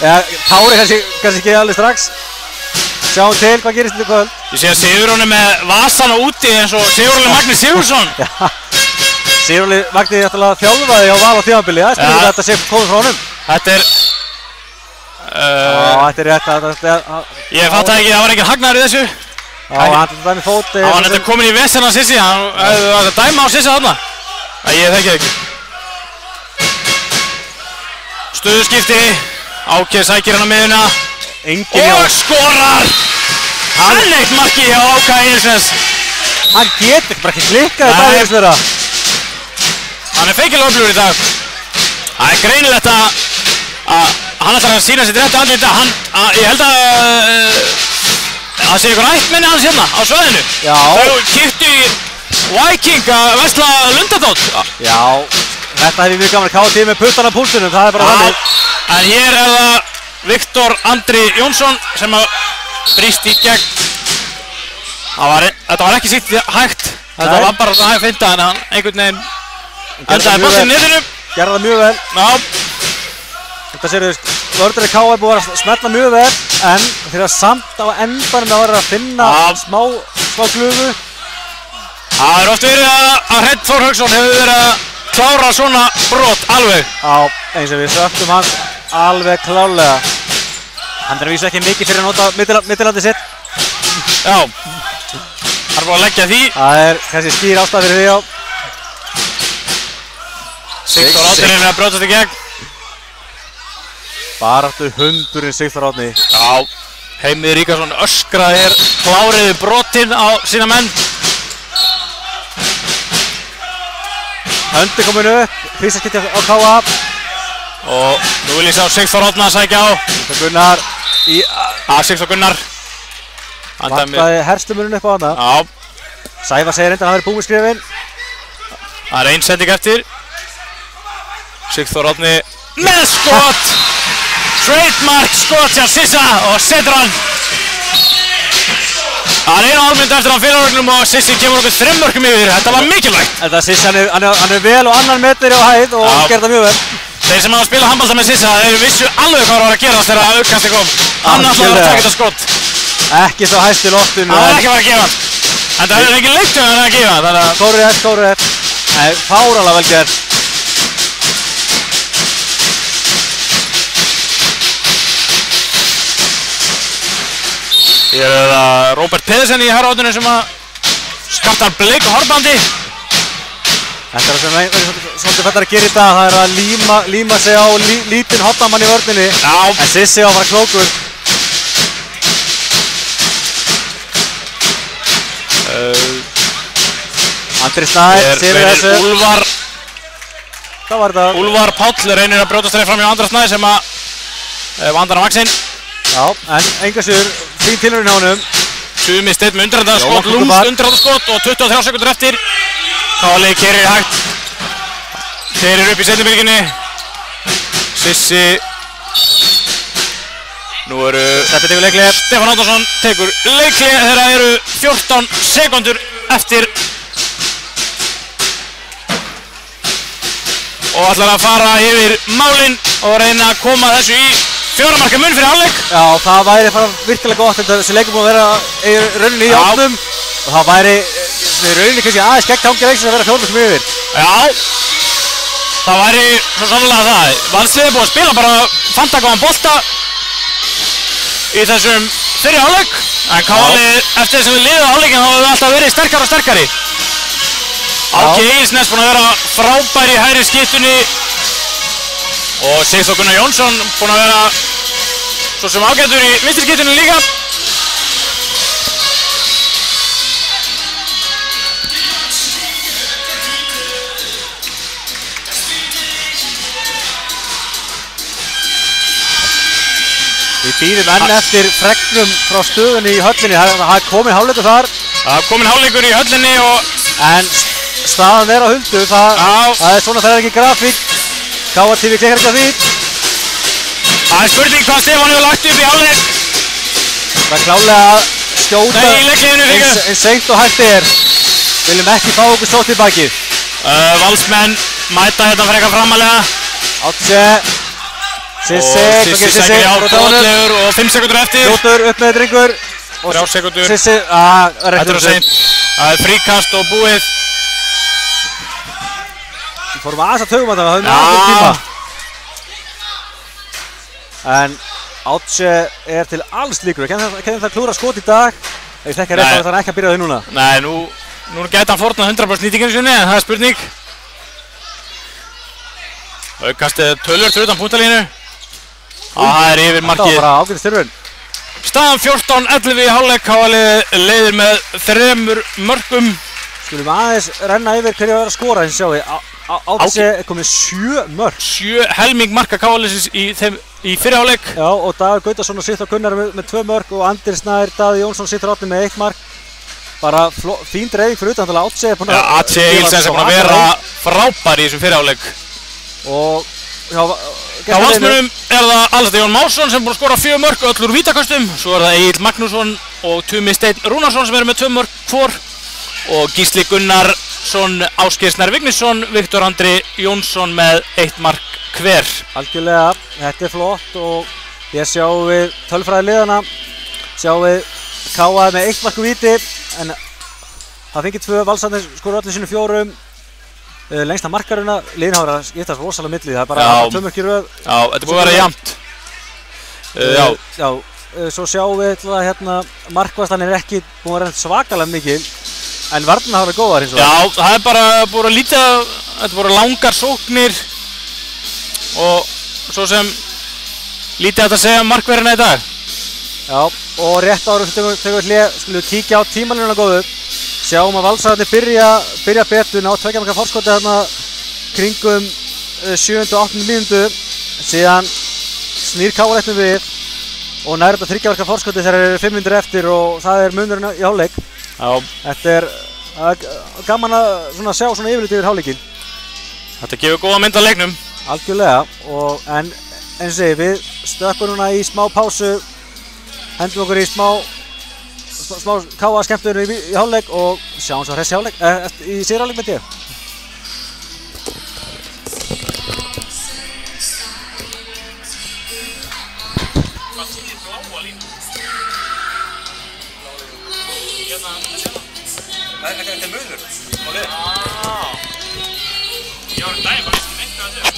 Ja, tárið kannski ekki alveg strax. Sjáum til hvað gerist þetta kvöld. Ég sé að Sigurjón er með vasan og úti eins og Sigurjóli Magni Sigurðsson. Sigurjóli Magni þjálfaði á Val á tímabili. Það er spilur þetta sé komið frá honum. Þetta er... þetta er rétt. Ég fatt ekki, það var ekki hagnaður í þessu. Já, hann dæmi fóti. Hann var þetta komin í vesen á Sissi, hann hefði að dæma á Sissi þarna. Nei, ég þekki það ekki. Stöðuskipti, Ákjær sækir hann á miðuna. Og skorar! Hann eitt marki hjá Áka Eiríksnes. Hann getur bara ekki klikkað þetta Eiríksverða. Hann er feikilega öflugur í dag. Það er greinilegt að hann ætlar að sína sitt réttu andlit. Ég held að það sé ykkur ættmenni hans hérna á svæðinu. Já. Þau kíktu í Viking að versla lundadót. Já, þetta hefði mjög gaman KT með puttan á púlsunum, það er bara þannig. En hér er það Viktor Andri Jónsson sem að brýst í gegn. Þetta var ekki sýtt hægt. Þetta var bara svona hægt finta en hann einhvern veginn endaði boltinn niðurinn. Gerði það mjög vel. Já. Þetta séu vörður í KF búið að smetla mjög vel en þeir eru samt á endanum að vera að finna smá glufu. Það er oft verið að Hreinn Þór Hauksson hefur verið að klára svona brot alveg. Já, eins og við söktum hann alveg klárlega. Hann er að vísa ekki mikið fyrir að nota mittilandi sitt. Já, það er búið að leggja því. Það er kannski skýr ástæða fyrir því á. Sigþór Árni er að brjótast í gegn. Baráttu hundurinn Sigþór Árni. Já, Heimir Ríkarsson öskraði kláriði brotinn á sína menn. Höndi komin upp, frísaskipti á KA. Og nú vil ég sjá Sigþór Árni að sækja á. Gunnar í... Sigþór Gunnar. Vantaði herstumurinn upp á hana. Já. Sævar segir enda að hann verið búið skrifin. Það er ein sending eftir. Sigþór Árni með skot! Trademark skot hjá Sissa og setur hann. Það er 1,5 mínútu eftir á fyrirhálfleiknum og Sissi kemur okkur 3 mörkum yfir. Þetta var mikilvægt. Þetta Sissi, hann er vel og annan metri á hæð og gerði það mjög vel. Þeir sem hafa spilað handbolta með Sissa, þeir vissu alveg hvað var að gerast þegar aukastið kom. Hann ætlaði að taka þetta skot. Ekki svo hæst í loftinu. Það var ekki að fara að gefa hann. En það hefur ekki leikt um hann að gefa hann. Kóruðett. Nei, fáralega vel gert. Hér er það Róbert Pedersen í herrahotinu sem að skartar bleik og hárbendi. Þetta er það sem svolítið fættar að gera í dag, það er að líma sig á lítinn hotnamann í vörninni. Já. En Sissi á að fara klókur. Andri Snær, sér þessu. Hvað var þetta? Úlfar Páll reynir að brjótast þeirri fram hjá Andra Snær sem að vandar á vaxinn. Já, en enga sigur, fín tilraun hjá honum. Sumi Steinn með undirhandaskot, lúmst undirhandaskot og 23 sekundur eftir. Káli keyrir hægt. Keyrir upp í seinni Sissi. Nú eru tekur leikhlé. Stefán Árnason tekur leikhlé þegar það eru 14 sekundur eftir. Og ætlar að fara yfir málinn og reyna að koma þessu í 4 marka mun fyrir hálfleik. Já, það væri virkilega gott en þessi leikur búið að vera í rauninni í opnum og það væri í rauninni kannski aðeins gegn tangi leiksins að vera 4 markum yfir. Já, það væri svo sannlega það. Valsliðið búið að spila bara fantagáðan bolta í þessum fyrir hálfleik. En Káli, eftir þess að við liðum á hálfleikin þá hefur við alltaf verið sterkari og sterkari. Áki Eiðsnes búinn að vera frábær í hægri skiptunni og Sigþór Gunnar Jónsson búinn að vera svo sem ágætur í vinstri skiptunni líka. Við býðum enn eftir fregnum frá stöðunni í höllinni, það er komin hálfleikur þar. Það er komin hálfleikur í höllinni en staðan er á huldu, það er svona þegar ekki grafík. KTV klikkar ekki á því. Það er spurning hvað Stefán hefur lagt upp í hálfleik. Það er klálega að skjóta eins seint og hægt er. Viljum ekki fá okkur stótt í bakið. Valsmenn mæta hérna frekar framalega. Átse. Sissi sækir á brotlegur og 5 sekundur eftir. Ljótur upp með drengur. 3 sekundur. Sissi, þetta er seint. Það er fríkast og búið. Við fórum aðeins að taugum að það, höfum aðeins tíma. En Átse er til alls líkur. Kennum það klúra skot í dag. Ef ég þekki rétt á það ekki að byrja þau núna. Nei, nú gæti hann fórnað 100% nýtinginu sinni, en það er spurning. Aukastið tölvört fyrir utan punktalínu. Það er yfir markið. Það var bara ágætis tilraun. Staðan 14-11 í hálfleik. KA leiðir með 3 mörkum. Skulum aðeins renna yfir hverju að vera að skora, sem sjáum við. Átsi er komið 7 mörg. 7 helming marka KL-liðsins í fyrri hálfleik. Já, og Dagur Gautason og Sigþór Gunnar með 2 mörg og Andri Snær, Daði Jónsson, Sigþór Árni með 1 mark. Bara fín dreifing fyrir utan, þannig að Átsi er búinn að... Átsi Eilsens er búinn að vera frábær í þessum fyrri hálfleik. Og hjá Valsmönnum er það Alexander Jón Másson sem er búinn að skora 4 mörg öll úr vítaköstum. Svo er það Egill Magnússon og Tumi Steinn Rúnarsson sem eru með 2 mörg hvor. Og Gísli Gunnarsson, Ásgeir Snær Vignisson, Viktor Andri Jónsson með 1 mark hver. Algjörlega, þetta er flott og ég sjá við tölfræði liðana, sjá við K.A. með 1 mark úr víti en það fengið 2, Valsarnir skora allir sínum 4. Lengsta markaruna, liðin hafa verið að skiptast rosalega milli, það er bara 2 mörk í röð. Já, þetta er búið að vera jafnt. Já, svo sjáum við hérna markvarslan er ekki búin að vera svakalega mikil en varnirnar hafa verið góðar hins vegar. Já, það er bara búið að lítið, þetta voru langar sóknir og svo sem lítið hægt að segja um markverðina í dag. Já, og rétt árum sem tökum við hlið, skulum við kíkja á tímalínuna góðu. Sjáum að Valsararnir byrja betur, ná 2 marka forskoti þarna kringum 7. og 8. mínútu. Síðan snýr KR við og nær þetta 3 marka forskoti þegar þeir eru 5 mínútur eftir og það er munurinn í hálfleik. Já. Þetta er gaman að sjá svona yfirlit yfir hálfleikinn. Þetta gefur góða mynd af leiknum. Algjörlega, en eins og segi, við stökkum núna í smá pásu, hendum okkur í smá K.A. skemmtunum í hálfleik og sjáum svo hressi hálfleik, í síðari hálfleik með ég. Hvað þýðir bláa línu? Þetta er munur á liðinu. Ég var daginn bara sem eitthvað að segja.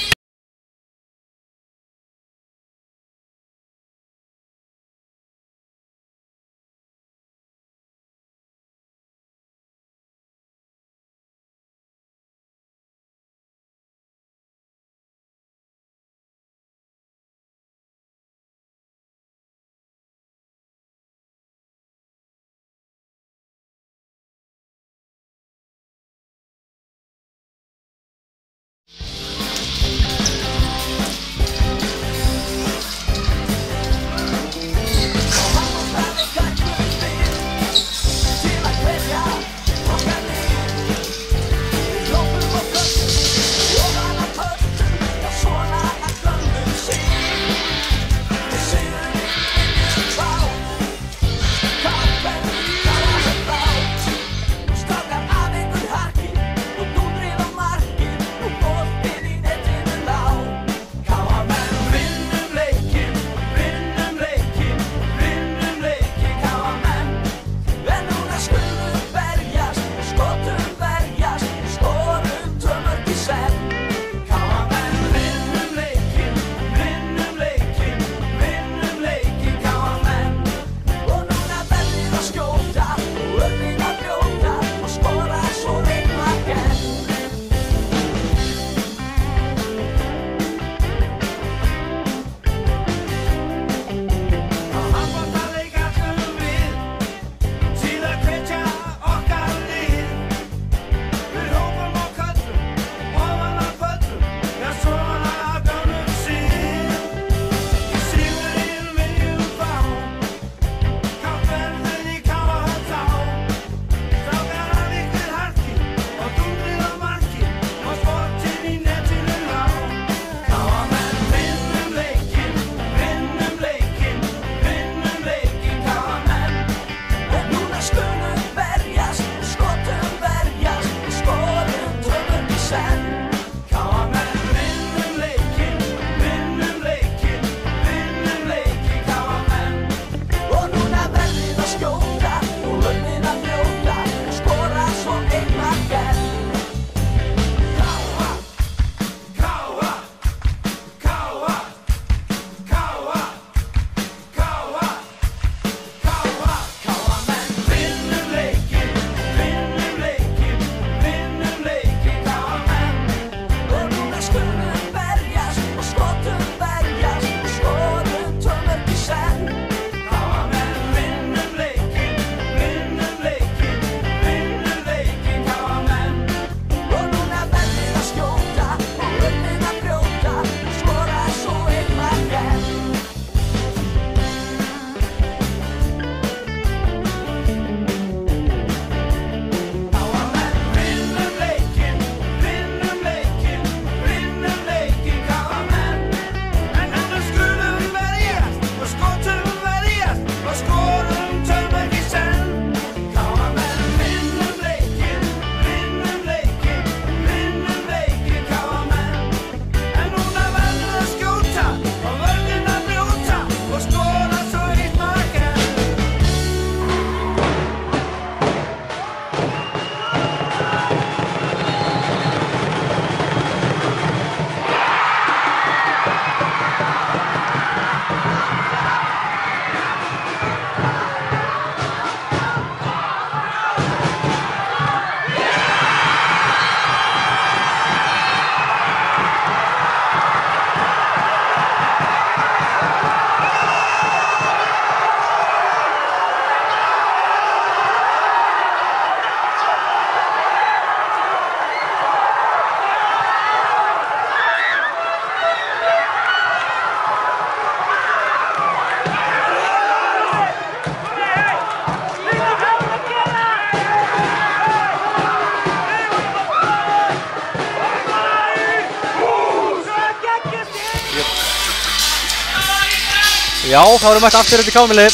Já, þá erum við mætt aftur í Kámili.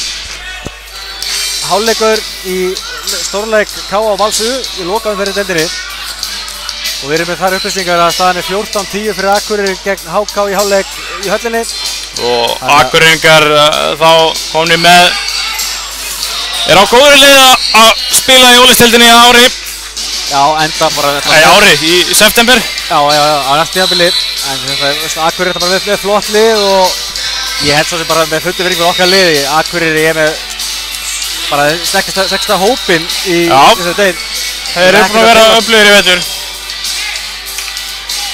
Hálfleikur í stórleik K.A. Valsö í lokaðum fyrir deildinni. Og við erum með þar upplýsingar að staðan 14-10 fyrir Akureyri gegn HK í hálfleik í höllinni. Og Akureyringar þá komni með á góðri leið að spila í Ólafsdeildinni að ári. Já, enda bara í september. Já, á næstu tímabili. En Akureyri er bara með flott lið og ég held svo sem bara með fullu virðingu fyrir okkar liði. Akureyri er með bara sexta hópinn í þessari deild. Þeir eru búin að vera öflugir í vetur.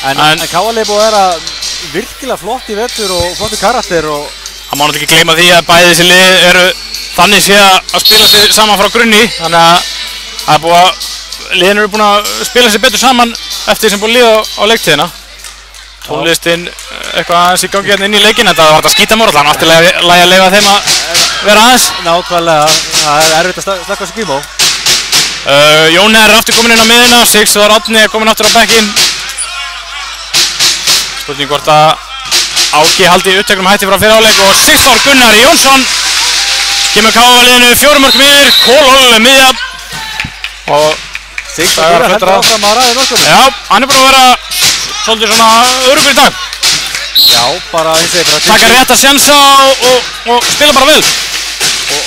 En K.A. búið að vera virkilega flott í vetur og flottur karakter og það má náttúrulega ekki gleyma því að bæði þessi lið eru þannig séð að spila sig saman frá grunni. Þannig að það er búið að liðin eru búin að spila sig betur saman eftir því sem búið að líða á leiktíðina. Tónlistin eitthvað aðeins í gangi hérna inn í leikinn, þetta var þetta skítamór, þannig að afturlega að leyfa þeim að vera aðeins. Nákvæmlega, það er erfitt að slaka á sig kímó. Jón er aftur komin inn á miðuna, Sigþór Árni er komin aftur á bekkinn. Spurning hvort að Áki haldi uppteknum hætti frá fyrri hálfleik og Sigþór Gunnar Jónsson kemur K.A. liðinu 4 mörkum yfir, Kolhól miðja og Sigþór Gunnar heldur áfram að ræða mörkunum. Já, hann er búin að vera svolítið svona öruggur í dag. Já, bara eins og ég bara taka rétt að sjensa og spila bara vel. Og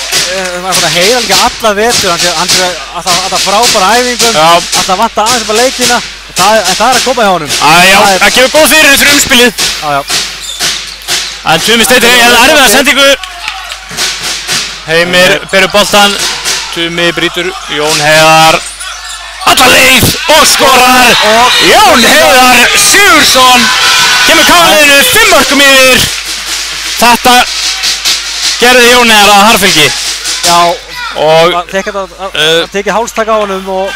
maður heyra líka alla vetur, hann er alltaf frábæra æfingum, alltaf vanta aðeins bara leikina, en það er að koma hjá honum. Já, það gefur góð fyrir þessu umspilið. En Tumi Steinn hefði erfiða sendingu. Heimir berur boltan, Tumi brýtur, Jón Heiðar alla leið og skorar. Jón Heiðar Sigurðsson kemur K.A. 5 mörkum yfir. Þetta gerði Jón Heiðar að harðfylgi. Já, og það tekið hálstak á honum og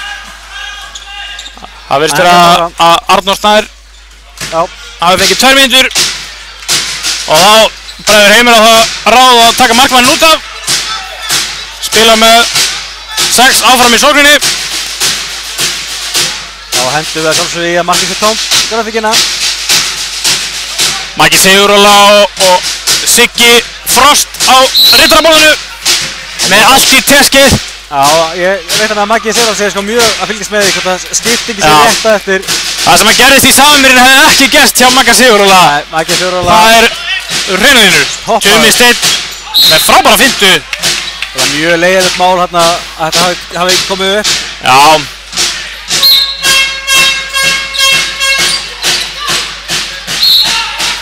það virðist vera að Arnór Snær hafi fengið 2 mínútur og þá bregður Heimir á það ráð að taka markmanninn út af. Spila með 6 áfram í sókninni. Þá hendum við að sjálfsögðu í að markið fyrir tóm grafíkina. Maggi Siguróla og Siggi Frost á rittarabólinu með allt í teskið. Já, ég veit að Maggi Siguróla segir sko mjög að fylgjast með því hvort að skiptingi sé rétt eftir. Það sem að gerðist í Safamýrinni hefði ekki gerst hjá Magga Siguróla. Nei, Maggi Siguróla. Það er hreinuðinur. Tumi Steinn með frábæra fintu. Það var mjög leiðilegt mál hérna að þetta hafi ekki komið upp. Já.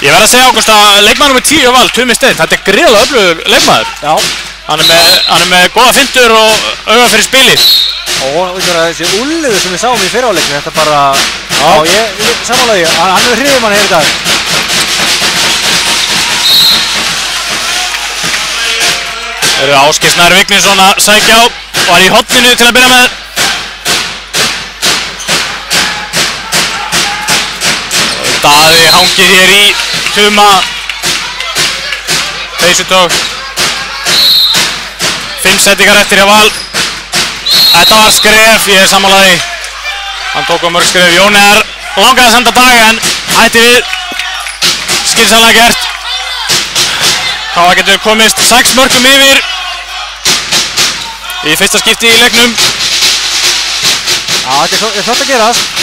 Ég verð að segja Ágúst að leikmaður nr. 10 á Val, Tumi Steinn, þetta er gríðarlega öflugur leikmaður. Já. Hann er með góða fintur og auga fyrir spilið. Og þessi úlliður sem við sáum í fyrra áleikinu, þetta bara... Já, ég sammála því, hann er hrifum hann hér í dag. Það eru Ásgeir Snær Vignisson að sækja á, var í horninu til að byrja með. Daði hangið hér í Tuma. Peysutók. 5 sendingar eftir hjá Val. Þetta var skref, ég er sammálaði. Hann tók á mörg skref. Jón Heiðar langaði að senda dag en hætti við. Skynsamlega gert. K.A. getur komist 6 mörkum yfir í fyrsta skipti í leiknum. Já, þetta er flott að gerast.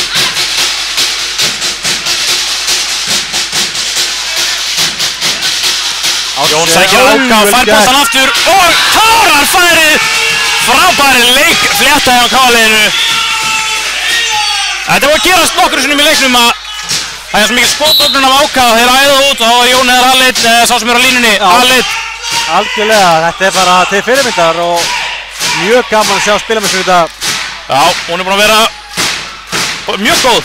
Jón sækir Áka og fær boltan aftur og klárar færið. Frábæri leikflétta hjá K.A.-liðinu. Þetta var að gerast nokkru sinnum í leiknum að það er svo mikil skotnóknun af Áka og þeir æða út og þá er Jón Heiðar aðleitt, sá sem er á línunni, aðleitt. Algjörlega, þetta er bara til fyrirmyndar og mjög gaman að sjá spilamennsku í dag. Já, hún er búin að vera mjög góð.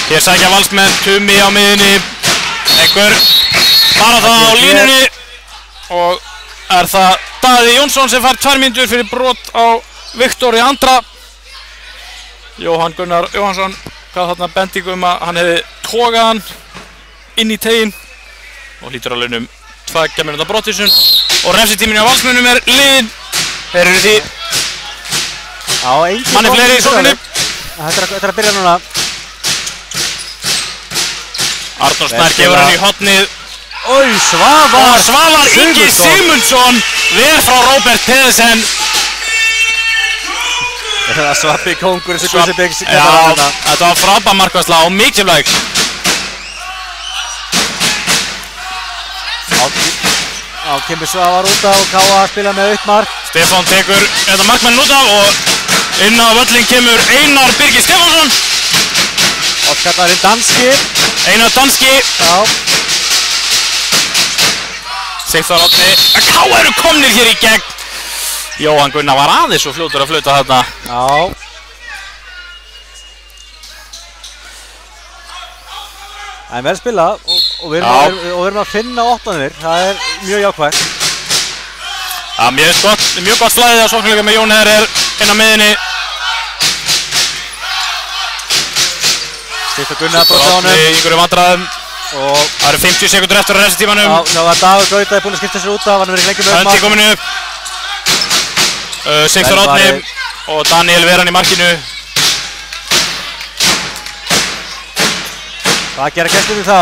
Hér sækja Valsmenn, Tumi á miðunni, einhver bara það á línunni og er það Daði Jónsson sem fær 2 mínútur fyrir brot á Viktor í andra. Jóhann Gunnar Jóhannsson gaf þarna bendingu að hann hefði togað hann inn í teginn og hlýtur á launum 2 mínúta brottísun og refsitíminn á Valsmönnum er liðinn. Þeir eru því hann er fleiri í sókninni. Þetta er að byrja núna. Arnór Snær gefur hann í hotnið. Ói, Svavar! Og Svavar Ingi Sigmundsson ver frá Róbert Pedersen. Það er Svabbi kóngur þessi Guðsibyggs. Já, þetta var frábær markvarsla og mikilvæg. Á kemur Svavar út af og Káa að spila með aukt mark. Stefán tekur þetta markmann út af og inn á völlin kemur Einar Birgir Stefánsson. Oddkarlarinn danski. Einar danski. Já. Sigþór Árni. Káa eru komnir hér í gegn. Jóhann Gunnar var aðeins og fljótur að flauta þarna. Já. Það er vel spilað og við erum að finna opnanir. Það er mjög jákvægt. Ja, mjög gott flæðið á sóknarleika með Jón Heiðar inn á miðinni. Sigþór Gunnar brotið á honum. Í einhverjum vandræðum. Og það eru 50 sekúndur eftir á restímanum. Já, það var Dagur Gauta búinn að skipta sér út af. Hann verið lengi með Höndi kominu upp. Sigþór Árni og Daniel Veran í markinu. Hvað gera gestirnir þá?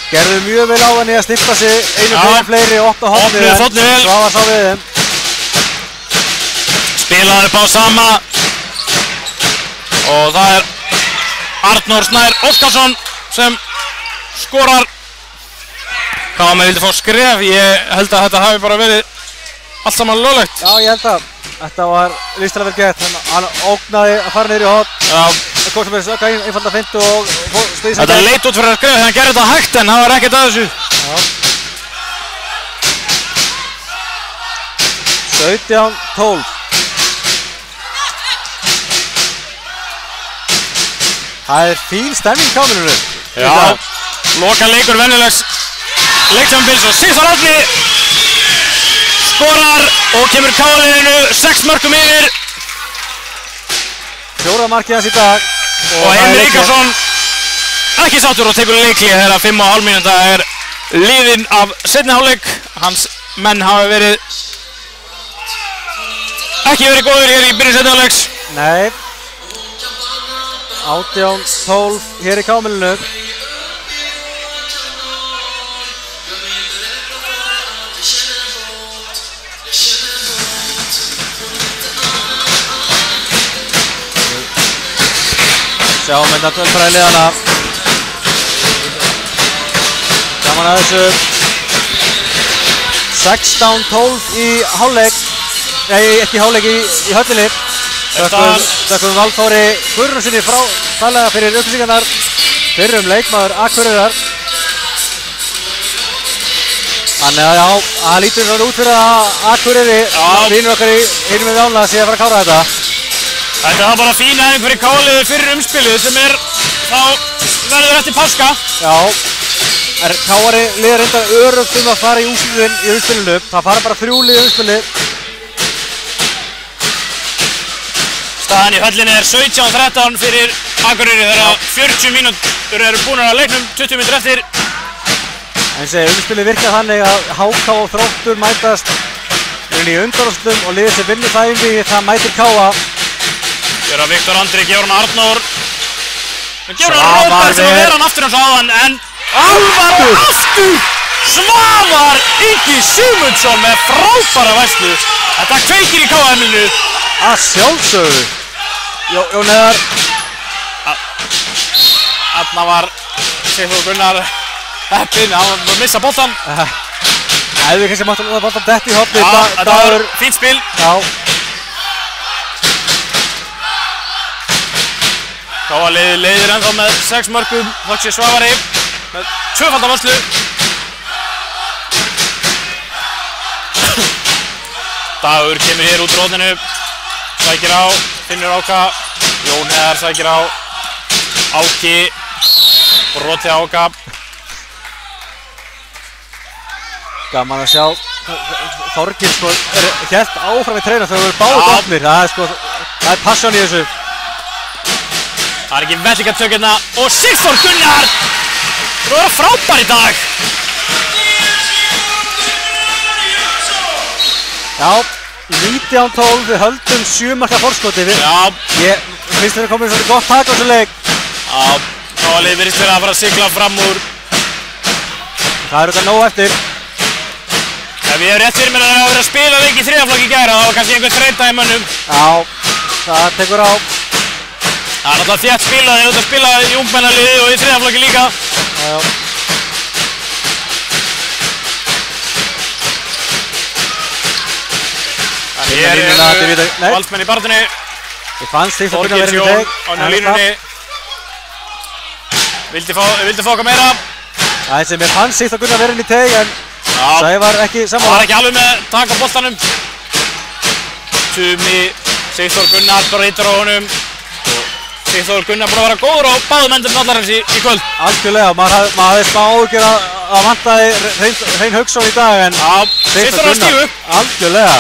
Gerðu mjög vel á henni að stippa sig einu fleiri og opna hotnið. Opnuðu fotnið vel. Svavar sá við þeim. Spilaði upp á sama. Og það er Arnór Snær Óskarsson sem skorar. Hvað maður vildi fá skref, ég held að þetta hafi bara verið allt saman löglegt. Já, ég held að þetta var listilega vel gert. Hann ógnaði að fara niður í hotn. Já. Það kom sem er sökka einfalda fintu og stíði þetta leit út fyrir að skref þegar hann gerði þetta hægt en það var ekkert að þessu. Já. 17-12. Það er fín stemning káminunu. Já, loka leikur venjulegs leiktímabils og Sigþór Árni skorar og kemur Káa-liðinu 6 mörkum yfir. 4. markið hans í dag. Og Heimir Ríkharðsson ekki sáttur og tekur leikli þegar 5,5 mínúta er liðin af seinni hálfleik. Hans menn hafa ekki verið góðir hér í byrjun seinni hálfleiks. Nei. 18-12 hér í Káa-liðinu. Sjáum þetta tölfræði liðana. Gaman að þessu. 16-12 í hálfleik. Nei, ekki hálfleik í höllinni. Þökkum Valþóri Guðrúnssoni frábærlega fyrir upplýsingarnar. Fyrrum leikmaður Akureyrar. Þannig að já, það lítur svona út fyrir að Akureyri, vinur okkar í hinum við ána, sé að fara að klára þetta. Þetta var bara fín aðeins fyrir Káa-liðið fyrir umspilið sem er þá verður eftir páska. Já, Káa-liðið er reyndar örugt að fara í úrslitin í umspilinu. Það fara bara 3 lið í umspilið. Staðan í höllinni er 17-13 fyrir Akureyri þegar 40 mínútur eru búin að leiknum, 20 mínútur eftir. En umspilið virkar þannig að HK og Þróttur mætast í undanúrslitum og liðið sem vinnur það einvígi, það mætir Káa. Hér að Viktor Andri gefur hann Arnór. Gefur hann Róbert sem að vera hann aftur hans áðan en Alvar aftur! Svavar Ingi Sigmundsson með frábæra væslu. Þetta kveikir í Káa-heimilinu. Að sjálfsögðu. Jón Heiðar. Þarna var Sigþór Gunnar heppinn, hann var að missa boltan. Ef við kannski máttum boltan dett í hotni. Já, þetta var fínt spil. Já. Káa-liðið leiðir ennþá með 6 mörkum. Þóksi Svavari með 2-falda vörslu. Dagur kemur hér út úr horninu. Sækir á, finnur Áka. Jón Heiðar sækir á. Áki. Broti Áka. Gaman að sjá. Þorgil sko hélt áfram í treina þegar við erum báðir opnir. Það er passion í þessu. Það er ekki vellingatök hérna og Sigþór Gunnar! Það var frábær í dag! Já, 19-12, við höldum 7 marka forskoti. Já. Ég finnst þetta komið svona gott tak á þessu leik. Káalið virðist vera að fara að sigla fram úr. Það eru þetta nóg eftir. Ef ég hef rétt fyrir mér að vera að spila leik í þriðaflokki í gæra, þá var kannski einhver þreyta í mönnum. Já, það tekur á. Það er náttúrulega þétt spilað, ég út að spila í ungmennaliði og í þriðaflokki líka. Já. Hér eru valsmenn í barðunni. Ég fann Sigþór Gunnar verið í teg. Þorgils Jón á línunni. Vildi fá okkar meira. Það er sem ég fann Sigþór Gunnar verið í teg, en Sævar ekki saman. Það var ekki alveg með tak á boltanum. Tumi, Sigþór Gunnar breytir á honum. Sigþór Gunnar búinn að vera góður og báðum endur allarins í kvöld. Algjörlega, maður hafði smá áhyggjur að vantaði Hrein Hauksson í dag, en Sigþór að stígu. Algjörlega.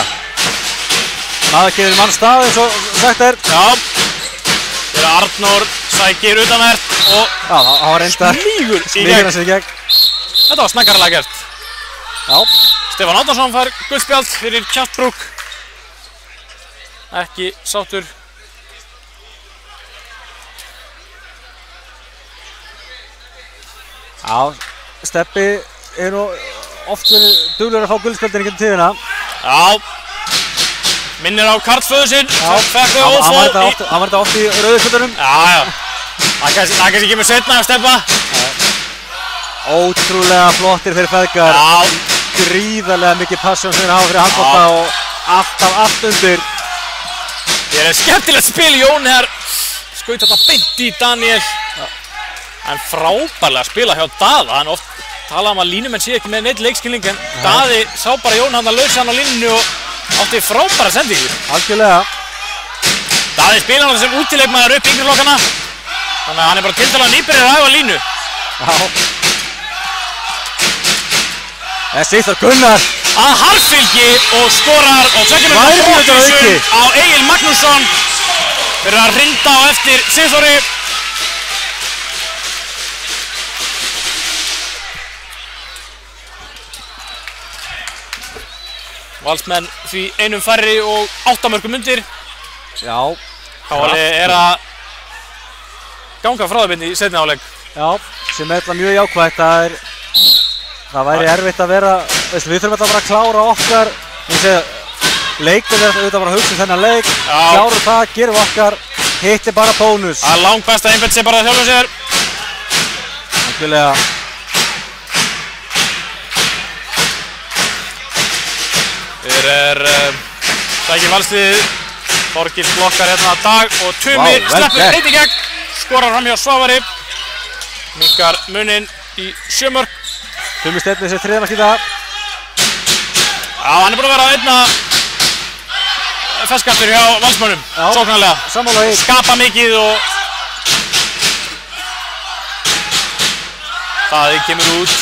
Maður kemur mann stað eins og sagt er. Þegar Arnór sækir utanvert og það var reynda smígur í gegn. Þetta var snaggarlega gert. Stefán Átnarsson fær guldspjald fyrir Kjartbrúk. Ekki sáttur. Steppi er nú oft verið duglegur að fá guldspjaldin í gegnum tíðina. Minnir á Karlsföðu sinn. Hann var þetta oft í rauðspjöldunum. Það kannski ekki með setna að Steppa. Ótrúlega flottir fyrir feðgar. Gríðarlega mikið passion sem þeir hafa fyrir handbolta og alltaf allt undir. Þetta er skemmtilegt spil. Jón hér skaut þetta beint í Daniel. En frábærlega að spila hjá Daða. Hann oft talað að línumenn sé ekki með neitt leikskilning, en Daði sá bara Jón hann að lausa hann á línunni og átti frábæra sendingu. Algjörlega. Daði spila hann sem útileikmaður upp yngri flokkana. Þannig að hann er bara tiltalað nýbyrjar að æfa línu. Sigþór Gunnar að harðfylgi og skorar og tvekja með brottvísun á Egil Magnússon fyrir að hrinda á eftir Sigþóri. Valsmenn því einum færri og 8 mörkum undir. Káalið er að ganga frá þeim í seinni hálfleik. Sem er þetta mjög jákvætt. Það væri erfitt að vera, við þurfum alltaf bara að klára okkar leikmenn er auðvitað bara að hugsa þennan leik, klára það, gerum okkar, hitti bara bónus. Það er langt best að einbetta sig bara að sjálfum sér. Algjörlega. Þeir sækir valsliðið, Þorgils blokkar hérna að Dag og Tumi sleppur eitt í gegn, skorar fram hjá Svavari, minkar muninn í 7 mörk. Tumi stefnir sér 3. mark í dag. Hann er búinn að vera einna festkastur hjá valsmönnum, sóknarlega. Sammála í. Skapa mikið og Daði kemur út.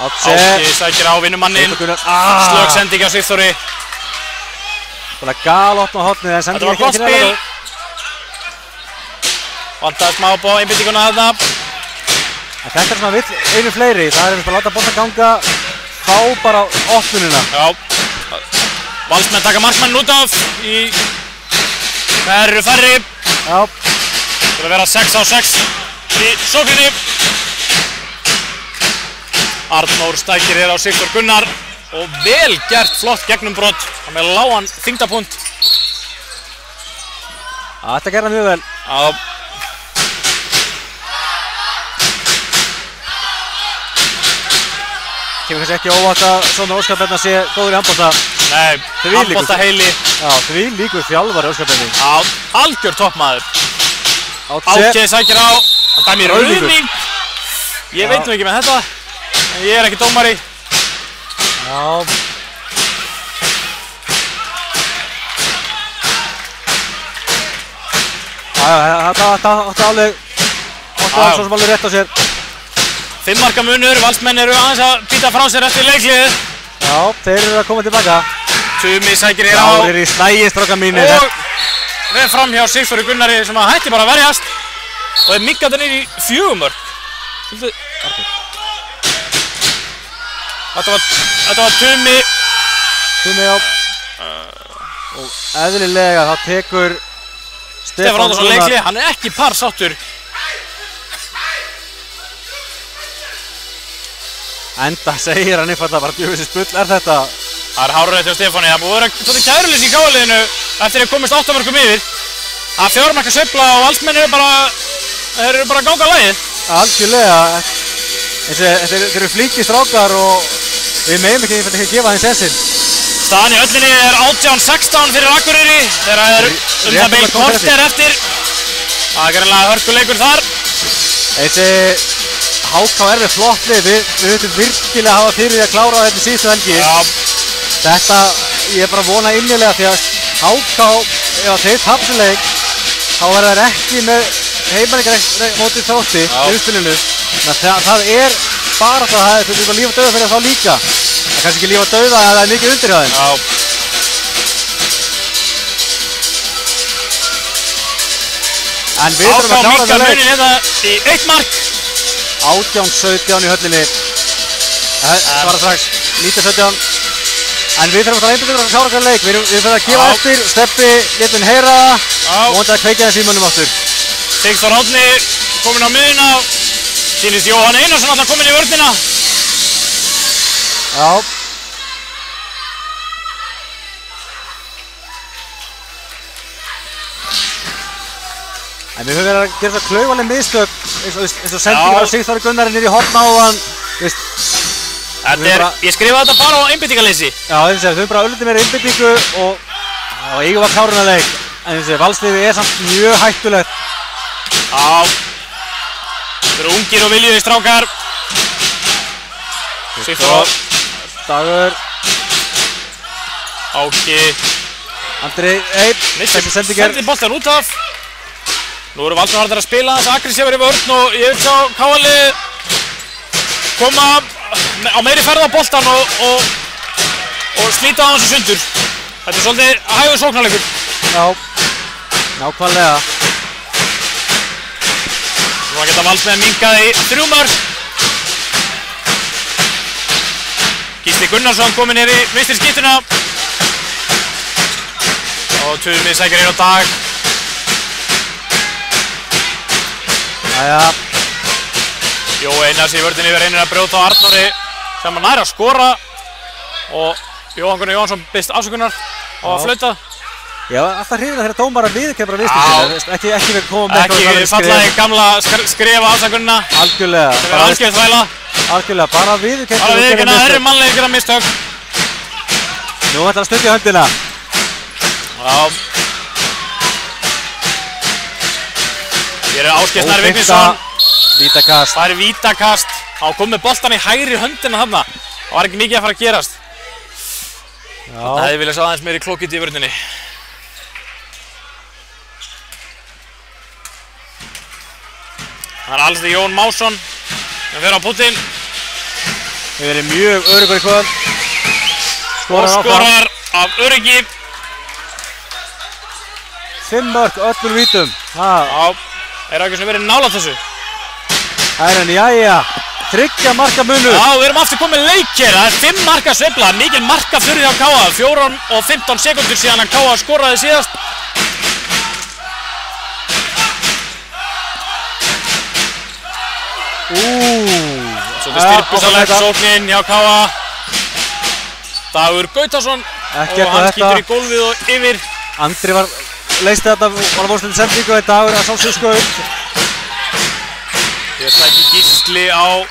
Átti sækir á vinnumanninn. Slög sending á Sigþóri. Búinn að galopna hornið en sending ekki ekki spil. Vantaði smá upp á einbeitinguna þarna. Þetta er svona vill einu fleiri, það er að láta boltan ganga, fá bara opnunina. Valsmenn taka markmann út af í það eru færri. Það að vera 6 á 6 í sókninni. Arnór stækir hér á Sigþór Gunnar og vel gert flott gegnumbrot með lágan þyngdapunkt. Þetta gerði mjög vel. Kemur kannski ekki óvart að svona Óskar Benna sé góður í handbolta. Nei, handbolta heili. Því líkur þjálfari Óskar Benni. Algjör toppmaður. Átje sækir á, hann dæmir rauðning. Ég veit nú ekki með þetta, en ég er ekki dómari. Þetta átti alveg svo sem alveg rétt á sér. 5 marka munur, valsmenn eru aðeins að býta frá sér eftir leikliðið. Þeir eru að koma tilbaka. Tumi sækir hér á. Þeir eru í slægi, strákar mínir. Og við fram hjá Sigþóri Gunnari sem að hætti bara að verjast. Og þeir minkað það niður í 4 mörk. Þetta var Tumi. Og eðlilega þá tekur Stefán Átnarsson leiklið, hann er ekki par sáttur Enda segir hann einfallega bara djöfisins bull þetta. Það hárrétt hjá Stefáni. Það búið að vera svolítið kæruleysi í KA-liðinu eftir að komist 8 mörkum yfir. Það 4 marka sveifla og Valsmenn eru bara að ganga lagið. Algjörlega. Þeir eru flinkir strákar og við megum ekki gefa þeim sensinn. Staðan í höllinni er 18-16 fyrir Akureyri þegar það það bil korter eftir. Það greinlega hörkuleikur þar. Þessi HK við flott lið. Við höfum virkilega að hafa fyrir því að klára þetta síðustu helgi. Þetta, ég bara vona innilega því að HK, ef þeir tapsuleik, þá verða þeir ekki með heimælingar mótið Þrótti í úrspilinu. Það bara það, þetta er líf og dauða fyrir þá líka. Það er kannski ekki líf og dauða en það er mikið undir hjá þeim. En við þurfum að klára þetta leik. Munin hérna í 1 mark. 18-17 í höllinni. Svara strax, 19-17. En við þurfum að einbyrja að klára þetta leik. Við þurfum að gefa eftir, Steppi létum heyra og vonandi að kveikja þess ímönnum aftur. Sigþór Árni kominn á miðjuna. Sýnist Jóhann Einarsson alltaf kominn í vörnina. Já. En við höfum verið að gera svo klaufaleg mistök eins og sendingar á Sigþóri Gunnari niður í horna áðan. Ég skrifaði þetta bara á einbeitingarleysi. Já, þau höfum bara öllum meira einbeitingu og eigum að klára hana leik. En Valsliðið er samt mjög hættulegt. Já. Þeir eru ungir og viljuðir strákar. Sigþór. Dagur. Áki. Andri Eib. Þessi sendingar. Sendi boltan út af. Nú eru Valsmenn farnir að spila þess aggressífari í vörn og ég vil sjá KA-lið koma á meiri ferð á boltan og slíta á hans sundur. Þetta er svolítið hægur sóknarleikur. Já, nákvæmlega. Nú geta Valsmenn minkað í 3 mörk. Gísli Gunnarsson kominn hér í vinstri skítuna. Og Tumi sækir inn á Dag. Jæja. Jó Einars í vörðinni yfir reynir að brjóta á Arnóri sem hann nær að skora og Jóhann Gunnar Jóhannsson biðst afsökunar á að flauta. Já, alltaf hrifin að þeirra dómara viðurkenna bara viðstöðu sinni. Ekki við komum með eitthvað Ekki falla í gamla skrefa afsökunina. Algjörlega. Það er algjörð þvæla. Algjörlega, bara viðurkenna. Bara viðurkenna, það eru mannlegir gera mistök. Nú ætlar að stundja höndina. Já. Hér er Ásgeir Snær Vignisson. Vítakast. Það er vítakast. Hann kom með boltan í hægri höndina þarna. Það var ekki mikið að fara að gerast. Það hefði viljað sjá aðeins meiri klókiti í vörninni. Það er alls því Jón Másson sem fer á puttinn. Við erum mjög öruggur í kvöld. Skorar af öryggi. 5 mörk öllum vítum. Já, er ekki svona verið nálægt þessu. Æren, jæja. 3 marka munur. Já, við erum aftur komið leik hér. Það er 5 marka sveifla. Mikil marka fyrir hjá KA. 4 og 15 sekundur síðan að KA skoraði síðast. Svolítið styrpusalegt sóknin hjá KA. Dagur Gautason. Og hann skýtur í gólfið og yfir. Andri leysti þetta, var að vorstundin sendingu en Dagur að sjálfsögðu skaut. Hér tækir Gísli á.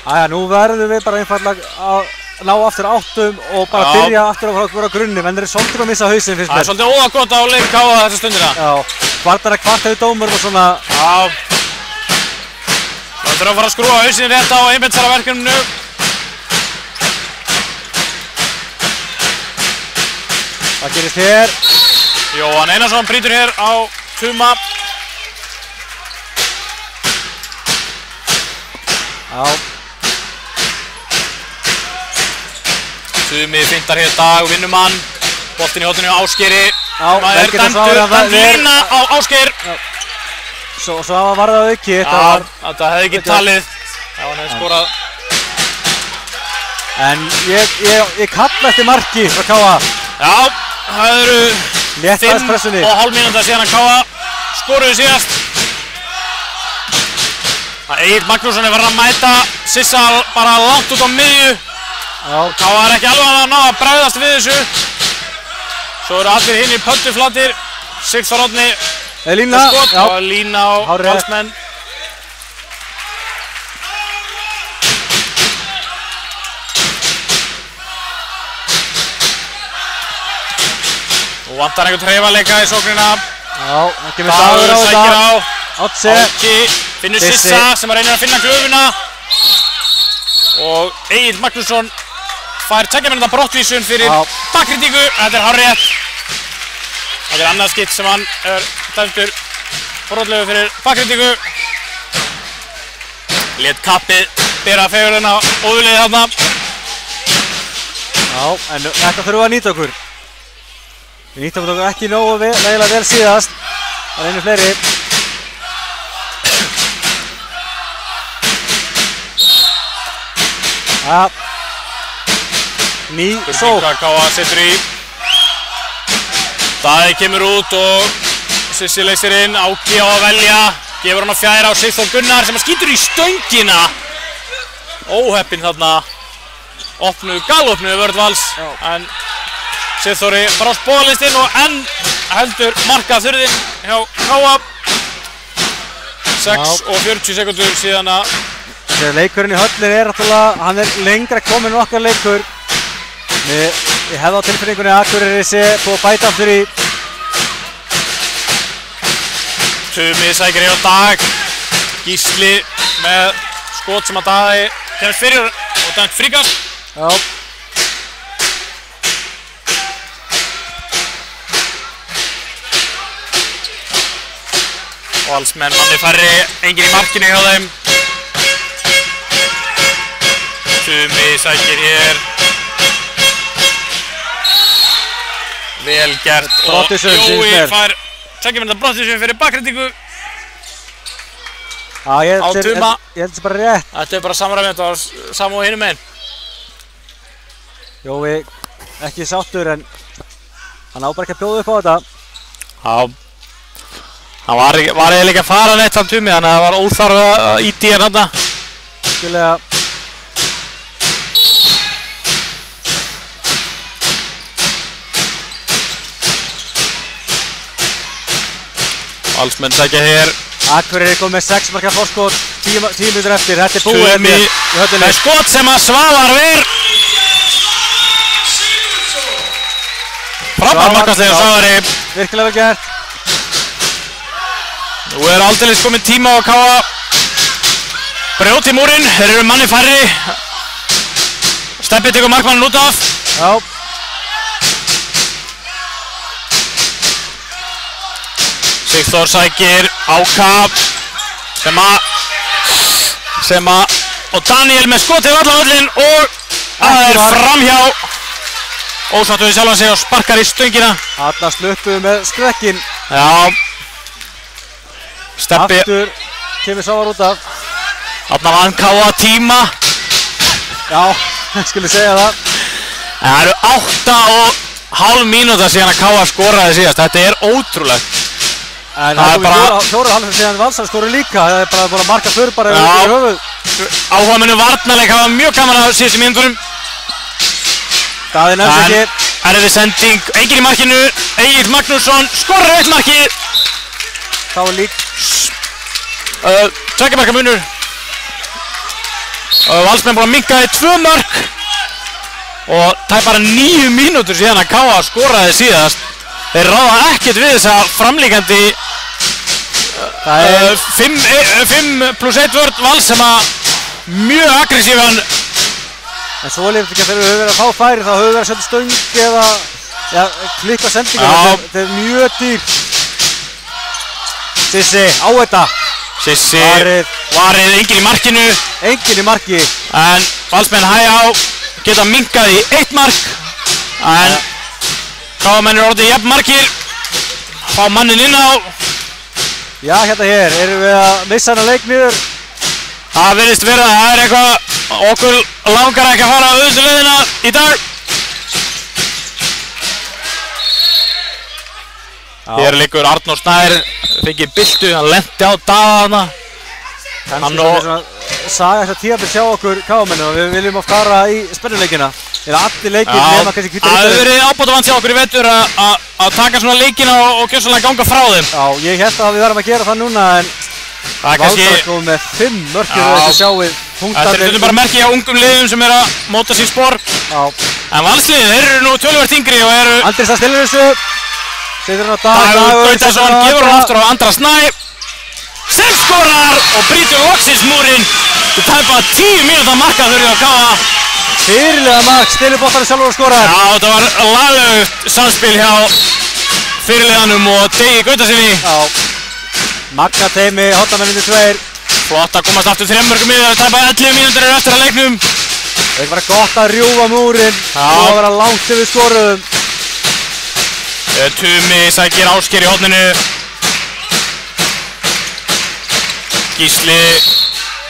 Æja, nú verðum við bara einfallega að ná aftur áttum og bara byrja aftur að vera á grunni, menn þeir eru svolítið að missa hausinn fyrst mér. Það er svolítið óðagott á leik KA þessa stundina. Já, kvartar að kvarta við dómurum og svona. Já. Það þurfa að fara að skrúa hausinn rétt á einbeitingarverkefninu. Það gerist hér. Jóhann Einarsson brýtur hér á Tuma. Já. Tumi fintar hér Dag, vinnumann. Boltinn í hóttunni á Ásgeiri. Já, það er dæmd lína á Ásgeir. Svo var það auki. Já, þetta hefði ekki talið. Já, hann hefði skorað. En ég kalla eftir marki frá KA. Já, það eru 5,5 mínútur síðan að KA skoruðu síðast. Egill Magnússon er verið að mæta Sissa bara langt út á miðju. Káa er ekki alveg að ná að bregðast við þessu. Svo eru allir hinn í pöntu flatir. Sigþór Árni lína og lína á Valsmenn. Og vantar einhvern hreyfanleika í sóknina. Það kemur Dagur á þetta. Átsi finnur Sissa sem reynir að finna glöfuna. Og Egill Magnússon fær 2 mínútna brottvísun fyrir bakkritíku. Þetta er hárrétt. Þetta er annað skipt sem hann er dæmdur brotlegu fyrir bakkritíku. Lét kappið bera fegurðina óðurlegið þarna. En þetta þurfum við að nýta okkur. Við nýttum okkur ekki nógu vel síðast. Það er einu fleiri. Ný sók. Hvað Káa setur í. Daði kemur út og Sissi leysir inn. Áki á að velja. Gefur hann að fjæra á Sigþór Gunnar sem skýtur í stöngina. Óheppinn þarna. Galopnuðu vörð Vals. En Sigþóri bara á spóðalistinn og enn heldur markaþurðin hjá Káa. 6 og 40 sekundur síðan að leikurinn í höllinni er náttúrulega, hann er lengra komin en okkar leikur. Ég hefði á tilfinningunni að Akureyri sé búið að bæta aftur í. Tumi sækir hér á Dag. Gísli með skot sem að Daði kemst fyrir og dæmt fríkast. Valsmenn manni færri, enginn í markinu hjá þeim. Tumi sækir hér. Vel gert og Jói fær 2 mínútna brottvísun fyrir bakkritíku. Ég held þessi bara rétt. Þetta er bara samræmi, þetta var sama og hinum meginn. Jói ekki sáttur en hann á bara ekki að bjóða upp á þetta. Hann var eiginlega ekki að fara neitt hann Tumi, þannig að það var óþarf að íti hérna þarna. Skilja. Valsmenn sækja hér. Akureyri kom með 6 marka forskot, 10 mínútur eftir. Þetta er búið Tumi með skot sem að Svavar ver. Frábær markaslegur Svavari. Virkilega vel gert. Nú er aldeilis komin tíma á að Káa brjóti múrinn, þeir eru manni færri. Steppi tekur markmanninn út af. Sigþór sækir Áka sem að og Daniel með skotið allan völlinn og það er framhjá. Ósáttu við sjálfan sig og sparkar í stöngina. Alla sluppuðu með skrekkin. Steppi aftur kemur Svavar út af. Þarna vann Káa tíma. Skulle segja það. Það eru 8,5 mínúta síðan að Káa skoraði síðast. Þetta er ótrúlegt. En það er bara 4 halvfjörð síðan Valsar skoru líka. Það er bara búin að marka fyrir bara yfir höfuð. Áhugamönnum varnarleik hafa mjög gaman að síðustu mínútunum. Daði nefnst ekki. Erfið sending, enginn í markinu. Egill Magnússon skorar 1 markið. Þá er lík. 2 marka munur. Valsmenn búin að minnka í 2 mörk. Og það er bara 9 mínútur síðan að Káa skoraði síðast. Þeir ráða ekkert við þessa framlíkandi 5+1 vörn Vals sem að mjög aggressívan. En svo er líka þegar við höfum verið að fá færi þá höfum við verið að setja stöng eða klikka sendingar. Þetta er mjög dýr. Sissi á þetta. Sissi varið, enginn í markinu. Enginn í marki. En Valsmenn hægja á, geta minkað í 1 mark. En Káamenn eru orðið jafn markir. Fá mannin inn á. Já, hérna hér erum við að missa hana leik niður. Það virðist vera, það er eitthvað, okkur langar ekki að fara á auðvitað leiðina í dag. Hér liggur Arnór Snær, fengið byltu, hann lenti á Daða þarna. Kannski svona saga þess að tíðanbyrð sjá okkur káamennu og við viljum að fara í spennuleikina. Eða allir leikir nema kannski hvíta Það hefur verið ábótavant hjá okkur í vetur að taka svona leikina og gjörsamlega ganga frá þeim. Já, ég held að við verðum að gera það núna en Valsar komið með 5 mörkjum og þetta sjáum við punktarnir. Þetta er bara merki hjá ungum liðum sem eru að móta sín spor. Já. En Valsliðin, þeir eru nú töluvert yngri og eru... Andris að stilla þessu. Setur hann á Dagur Gautason gefur hann aftur á Andra Snæ. Sem skorar og brýtur loksins múrinn. Til tæpa 10 mínúta marka þurfið að káa. Fyrirlega mark, stilur boltanum sjálfur og skorar. Já, þetta var laglegt samspil hjá fyrirliðanum og Degi Gautasinni. Já. Magna teimi, hotnamennindi 2. Flott að komast aftur 3 mörgum yfir. Tæpa 11 mínútur eru eftir að leiknum. Það er bara gott að rjúfa múrinn og að vera langt yfir skoruðum. Tumi sækir Ásgeir í horninu. Gísli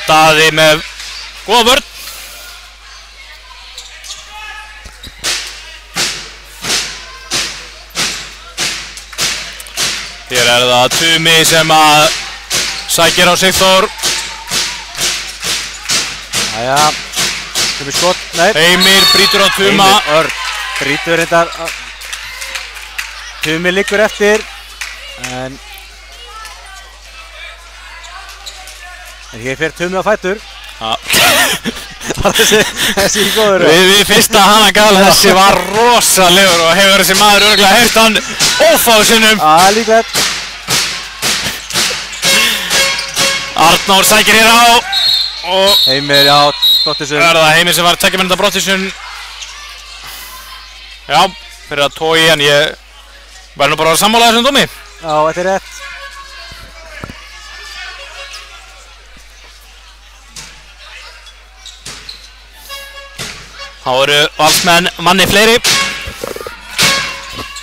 Daði með góða vörn. Hér er það Tumi sem að sækir á Sigþór. Jæja, Tumi skott, nei. Heimir brýtur á Tuma. Heimir Örn brýtur reyndar. Tumi liggur eftir en hér fer Tumi á fætur. Þessi í góður. Við fyrsta hanagal þessi var rosalegur og hefur þessi maður örugglega heyrt hann ófáðu sinnum. Líklegt. Arnór sækir hér á og Heimir, já, Brottisson. Það er það Heimir sem var 2 mínúta Brottisson. Já, fyrir að tói en ég væri nú bara að sammála þessum dómi. Já, þetta er rétt. Þá eru Valsmenn manni fleiri.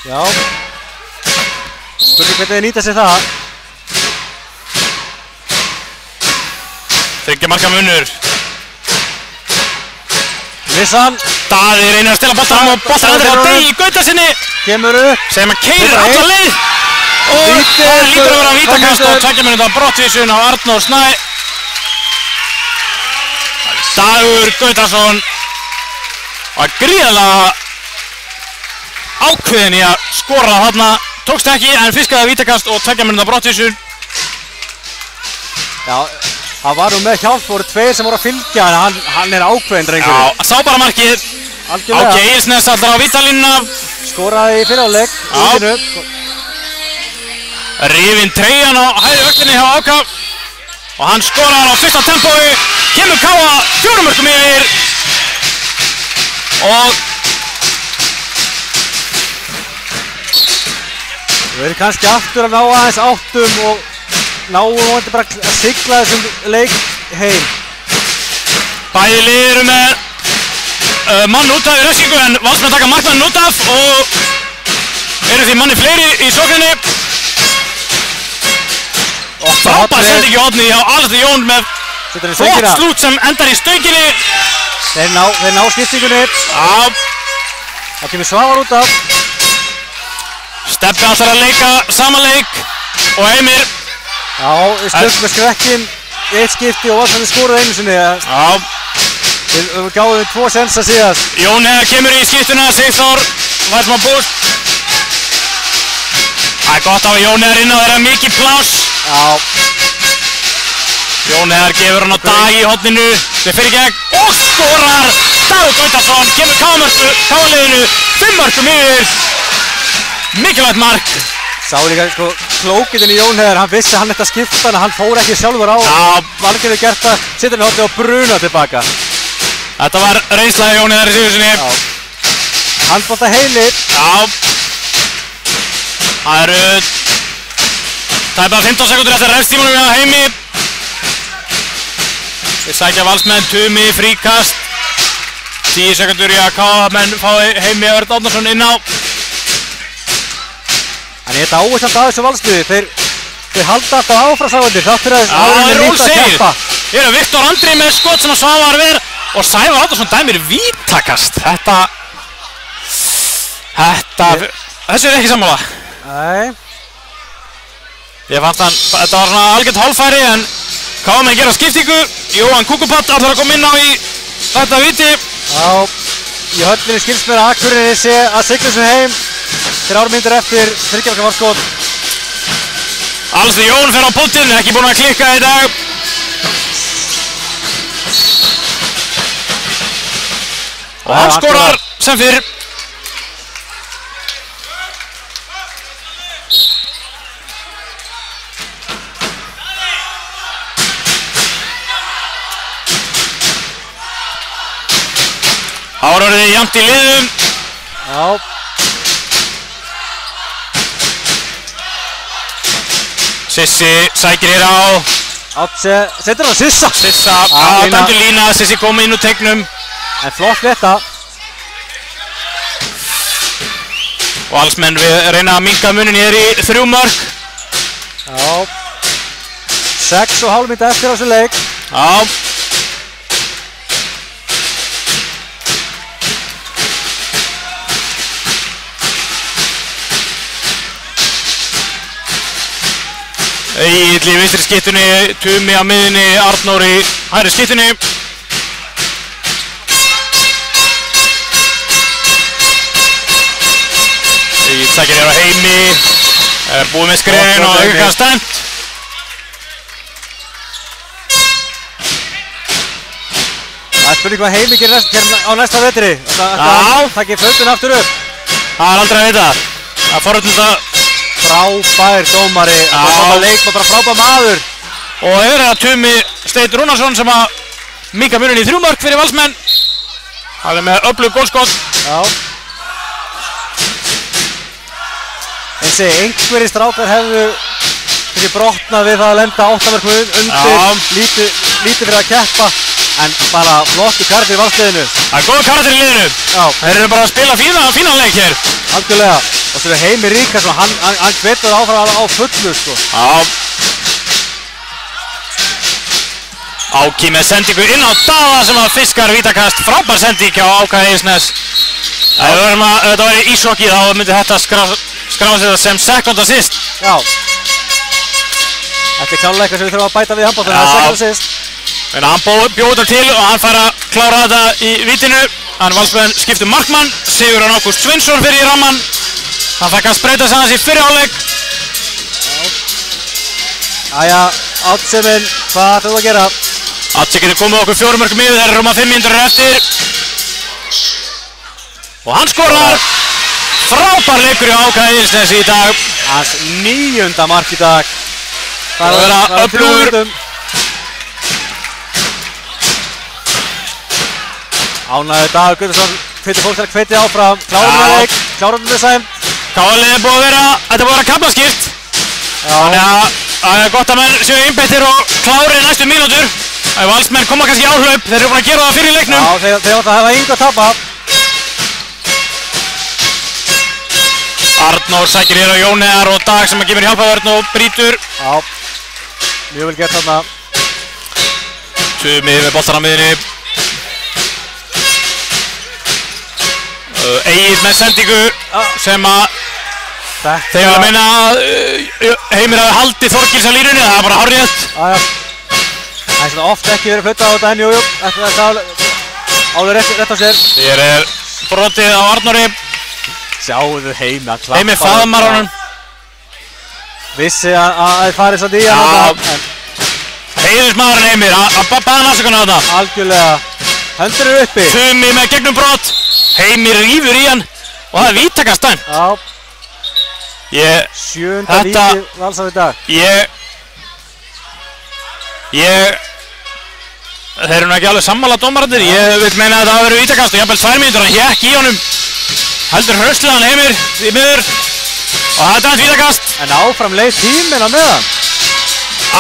Já. Spurning hvernig þið nýta sér það. 3 marka munur. Vissan. Daði reynir að stela boltanum og boltan endur á Degi Gautasinni. Kemur upp. Sem að keyrir alla leið. Og það lítur að vera vítakast og 2 mínúta brottvísun á Arnór Snæ. Dagur Gautason var gríðarlega ákveðin í að skora þarna. Tókst ekki en fiskaði vítakast og 2 mínúta brottvísun. Já, það var nú með hjálp, voru 2 sem voru að fylgja en hann er ákveðin drengurinn. Já, sá bara markið. Algjörlega. Áki Egilsnes allra á vítalínuna. Skoraði í fyrirháleik. Já. Rifinn treyjan á hægri vöktinni hjá Áka. Og hann skorar á fyrsta tempói. Kemur Káa 4 mörkum yfir. Og við erum kannski aftur að ná aðeins áttum og náum vonandi bara að sigla þessum leik heim. bæði lið eru með mann út af í refsingu en Valsmenn taka markmann út af og eru því manni fleiri í sókninni. Frábær sending í horni hjá Alexander Jón með flott slút sem endar í stönginni. Þeir ná skiptingunni. Það kemur Svavar út af. Steppi ætlar að leika samanleik og Heimir. Já, við stökkum með skrekkinn í eitt skipti og Valsmenn skoruð einu sinni. Við gáðum við 2 sensa síðast. Jón Heiðar kemur í skiptuna, Sigþór fær smá búst. Það er gott að hafa Jón Heiðar inn á þeirra mikið pláss. Jón Heiðar gefur hann á Dag í horninu sem fer í gegn og skorar. Dagur Gautason kemur Káa-liðinu 5 mörkum yfir. Mikilvægt mark. Sá líka klókitinn í Jón Heiðar, hann vissi hann ætti að skipta hann, hann fór ekki sjálfur á. Valgerður gert það, setur hann í hornið og bruna tilbaka. Þetta var reynslaði Jón Heiðar í Sigurðssoni. Handbolta heilir. Það eru tæplega 15 sekúndur eftir refstímanum hjá Heimi. Þeir sækja Valsmenn, Tumi, fríkast. 10 sekúndur í að Káamenn fái Heimi Örn Árnason inn á. En ég dáist alltaf að þessu Valsliði, þeir halda alltaf áframsáðundir, þátt fyrir að það er lítið að keppa. Hér er Viktor Andri með skot sem að Svavar ver og Sævar Árnason dæmir vítakast. Þessu er ekki sammála. Nei. Ég fannst þetta var svona algjört hálffæri en Káamenn gera skiptingu. Jóhann Kúkupatt ætlar að koma inn á í þetta viti. Já, í höllinni skilst mér að Akureyri sé að sigla sig heim 3 mínútur eftir 3 marka varskot. Alstur Jón fer á punktinn, ekki búinn að klikka í dag. Og hann skorar sem fyrr. Það var orðið jafnt í liðum. Já. Sissi sækir hér á. Átse, setur hann á Sissa. Sissa, dæmdur lína, Sissi kom inn úr tegnum. En flott þetta. Og Valsmenn við reyna að minnka munin hér í 3 mörk. Já. 6,5 mínútur eftir á þessu leik. Já. Egill í vinstri skittunni, Tumi á miðunni, Arnór í hægri skittunni. Egill sækir hér á Heimi, er búið með skriðin og aukast dæmt. Það er spurning hvað Heimi gerir á næsta vetri. Það takkir földun aftur upp. Það er aldrei að vita. Það er forröndilegt að frábær dómari, frábær leikmaður, bara frábær maður. Og hér er það Tumi Steinn Rúnarsson sem að minnka munin í 3 mörk fyrir Valsmenn. Það er með öflug gólskot. Já. En segi, einhverjir strákar hefðu þessi brotnað við það að lenda 8 mörkum undir, lítið fyrir að keppa. En bara flottu karakter í valsliðinu. Það er góð karakter í liðinu. Já. Þeir eru bara að spila fínan leik hér. Algjörlega. Og svo er Heimi Ríkarsson, hann hvetur áfram á fullu, sko. Já. Áki með sendingu inn á Daða sem að fiskar vítakast. Frábær sending hjá Áka Eiðsnes. Ef þetta væri íshockey þá myndi þetta skrása þetta sem second assist. Já. Þetta er klálega eitthvað sem við þurfum að bæta við handboltanum, það er second assist. En hann bjóð þetta til og hann fær að klára þetta í vítinu. Hann Valsmenn skiptir markmann, Sigurjón Ágúst Svinsson fyrir í rammann. Hann fekk að spreyta sig aðeins í fyrri hálfleik. Jæja, Átse minn, hvað ætlum þú að gera? Átse getur komið okkur 4 mörkum yfir, þeir eru rúma 5 mínútur eftir. Og hann skorar. Frábær leikur hjá Áka Eiðsnes í dag. Hans 9. mark í dag. Það er að öflugur. Ánægður Dagur Guðmundsson, hvetur fólk til að hvetja áfram. Klárum við sæm. Káalið er búið að vera kaflaskipt. Þannig að það er gott að menn séu einbeittir og klári næstu mínútur. Ef Valsmenn koma kannski í áhlaup, þeir eru búin að gera það fyrir leiknum. Já, þeir átt að hafa engu að tapa. Arnór sækir hér á Jóneðar og Dag sem að gefur hjálpavörn og brýtur. Já, mjög vel gert þarna. Tumi með boltan á miðunni. Egill með sendingu sem að þeir vilja meina að Heimir hafi haldið Þorgils á línunni, það er bara hárrétt. Það er svona oft ekki verið flautað á þetta en jújú, þetta er alveg rétt á sér. Hér er brotið á Arnóri. Sjáuðu Heimi að klappa. Heimi faðmar honum. Vissi að það farið svolítið í hann. Heiðursmaðurinn Heimir, að baða afsökunar á þetta. Algjörlega. Höndur eru uppi. Tumi með gegnum brot. Heimir rífur í hann og það er vítakast dæmt. Já. 7. víti Valsar í dag. Þeir eru nú ekki alveg sammála dómararnir. Ég vil meina að það hafi verið vítakast og jafnvel 2 mínútur. Hann hékk í honum. Heldur hraustlegan Heimir í miður. Og það er dæmt vítakast. En áfram leið tíminn á meðan.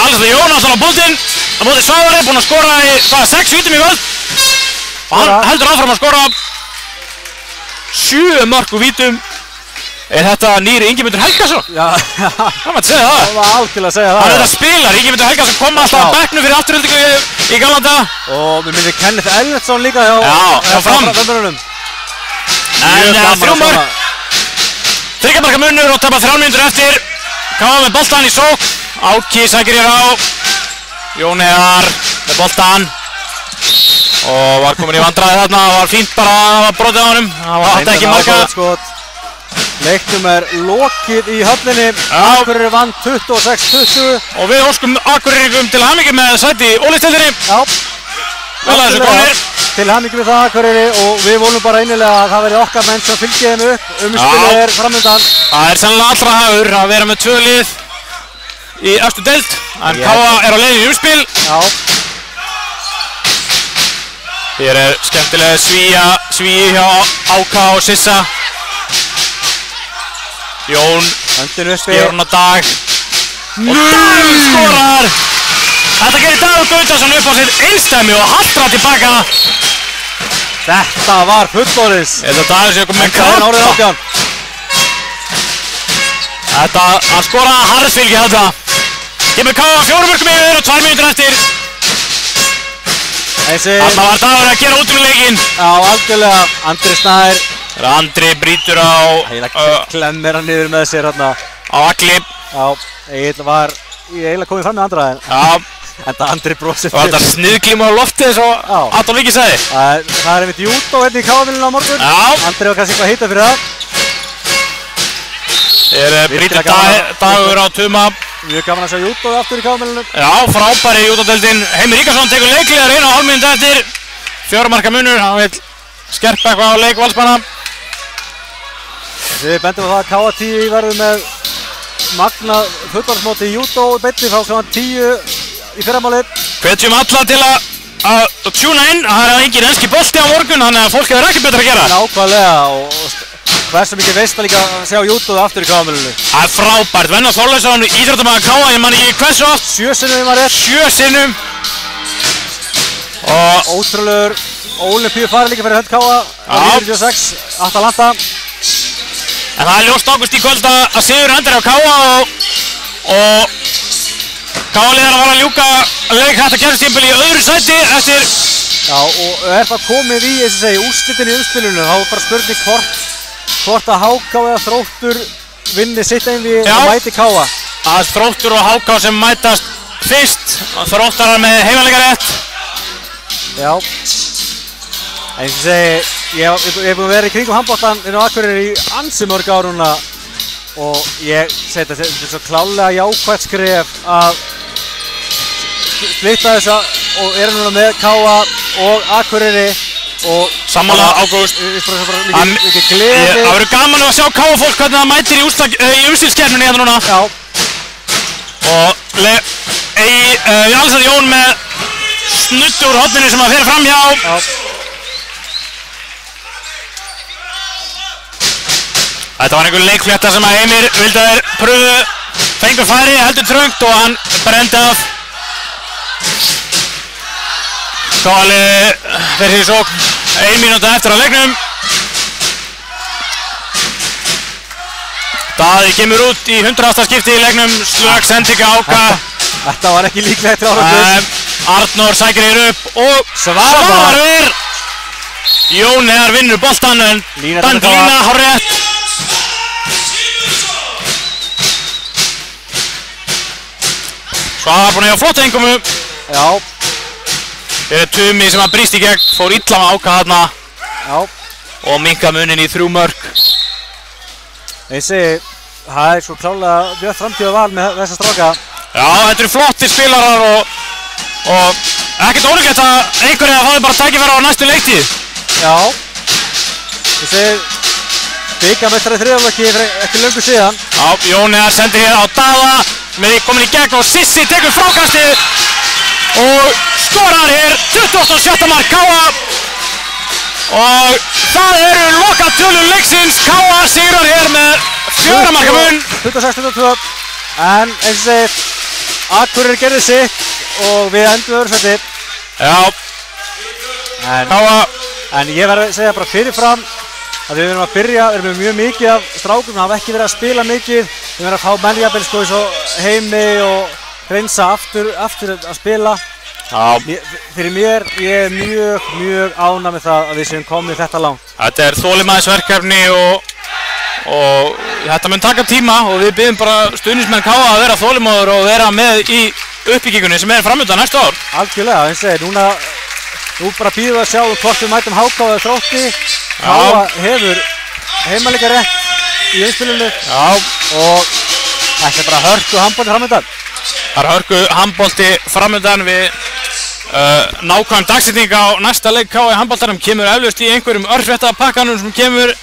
Alstur Jónasson á búldinn. Á móti Svavari, búinn að skora í 6 vítum í völd. Og hann heldur áfram að skora 7 mörk úr vítum. Er þetta nýr Ingimundur Helgason? Já. Það mætti segja það. Það var algjörlega að segja það. Hann er þetta spilar. Ingimundur Helgason kom alltaf á bekknum fyrir afturhaldingu í gamla daga. Og mér myndi Kenneth Elliotson líka hjá Fram. En 3 mörk. 3 marka munur og tapar 3 mínútur eftir. Káa með boltan í sókn. Áki sækir hér á Jón Heiðar með boltan og var komin í vandræði þarna. Það var fínt bara að hafa brotið á honum. Það átti ekki marga. Leiknum lokið í höllinni. Akureyri vann 26-20. Og við óskum Akureyringum til hamingju með sæti í Ólafsdeildinni. Já. Vel að þessu komnir. Til hamingju með það Akureyri og við vonum bara innilega að það verði okkar menn sem fylgja þeim upp. Umspilið framöndan. Það sennilega allra hagur að vera með 2 lið í efstu deild. En Káa á leiðinni í umspil. Já. Hér skemmtilega svíi hjá Áka og Sissa. Jón skefur hann á Dag. Og Dagur skorar! Þetta gerir Dagur Gautason upp á sitt einstæmi og haltra tilbaka. Þetta var fullorðis. Þetta Dagur sé komið með krafta. Hann skoraði harðsfylgi þetta. Kemur Káa 4 mörkum yfir og 2 mínútur eftir. Þarna var Dagur að gera út úr leikinn. Já, algjörlega. Andri Snær. Andri brýtur á... Klemmir hann niður með sér hérna. Á Agli. Já, Egill var eiginlega komið fram með Andra. Já. En það Andri brosir. Og þetta sniðglíma á lofti eins og Adolf Ingi sagði. Það einmitt júdó hérna í Káa-vélina á morgun. Já. Andri var kannski eitthvað heita fyrir það. Hér brýtur Dagur á Tuma. Mjög gaman að sjá júdó aftur í Káa-vélinu. Já, frábæri júdódeildin. Heimir Ríkarsson tekur leikliðar 1,5 mínútu eftir. 4 marka munur. Hann vil skerpa eitthvað á leik Valsmanna. Við bendum á það að Káa-10 verður með magna fullorðsmóti í júdó í beinni frá kl. 10 í fyrramálið. Hvetjum alla til að tjúna inn. Það engin enski bolti á morgun, þannig að fólk hefur ekki betra að gera. Nákvæmlega og hversu mikið veist það líka að sjá júdóðu aftur í Káa-vélinu. Það frábært. Vennar Þorleifsson, íþróttamaður Káa, ég man ekki hversu oft. 7 sinnum var rétt. 7 sinnum. Og ótrúlegur Ólympíu farið líka fyrir hönd Káa. 96, Atalanta. En það ljóst águst í kvöld að sigur endur á Káa og Káa-liðar var að ljúka leik þetta keppnistímabil í öðru sæti eftir... Já, og það komið í, eins og segi, úrslitin í umspilinu. Þá bara spurning hvort að HK eða Þróttur vinni sitt einvið og mæti Káa. Það Þróttur og HK sem mætast fyrst og Þróttarar með heimanleikarétt. Já. Eins og segi, ég hef búin að vera í kringum handboltan inn á Akureyri í ansi mörg ár núna og ég segi þetta er svo klálega jákvætt skref að splitta þessa og eru núna með Káa og Akureyri og sammála Ágúst. Mikið gleði. Það verður gaman að sjá Káa-fólk hvernig það mætir í úrslitaskeppninni hérna núna. Já. Og Alsæð Jón með snutt úr horninu sem að fer framhjá. Já. Þetta var einhver leikflétta sem að Heimir vildi að þeir pröfu, fengur færi, heldur þröngt og hann brendi af. Káli fer hér í sókn, 1 mínúta eftir á leiknum. Daði kemur út í 100. skipti í leiknum, slög sendinga Áka. Þetta var ekki líklegt ráðandi. Arnór sækir hér upp og svarar við. Jón Heiðar vinnur boltan en Lína hárrétt. Svavar búinn að hjá flotta innkomu. Já. Hér Tumi sem að brýst í gegn, fór illa með Áka þarna. Já. Og minka munin í 3 mörk. Þessi, það svo klálega björt framtíð val með þessa stráka. Já, þetta eru flottir spilarar og ekkert ólíklegt að einhverjir að fáið bara tækifæri á næstu leiktíð. Já. Þessi, bikarmeistari þriðaflokki ekki löngu síðan. Já, Jón Heiðar sendir hér á Daða. Með því komin í gegn og Sissi tekur frákastið og skorar hér 27. mark Káa og það eru lokatölur leiksins. Káa sigrar hér með 4 marka mun 26-22 en eins og segir Akureyri gerði sitt og við endum öðru sæti. Já Káa en ég verði að segja bara fyrirfram að við erum að byrja, við erum með mjög mikið af strákum, það hafa ekki verið að spila mikið. Við verðum að fá menn jafnvel sko eins og Heimi og reynsa aftur að spila. Já. Fyrir mér, ég er mjög ánægð með það að við séum komið þetta langt. Þetta er þolinmæðisverkefni og þetta mun taka tíma og við biðjum bara stuðningsmenn Káa að vera þolinmæður og vera með í uppbyggingunni sem framöndan næstu ár. Algjörlega, eins og nú bara býðum við að sjá hvort við mætum HK eða Þrótti. Káa hefur heimaleika rétt í umspilinu. Já. Og þetta bara hörku handbolti framöndan. Það hörku handbolti framöndan við nákvæm dagsetning á næsta leik Káa í handboltanum kemur eflaust í einhverjum örfréttapakkanum sem kemur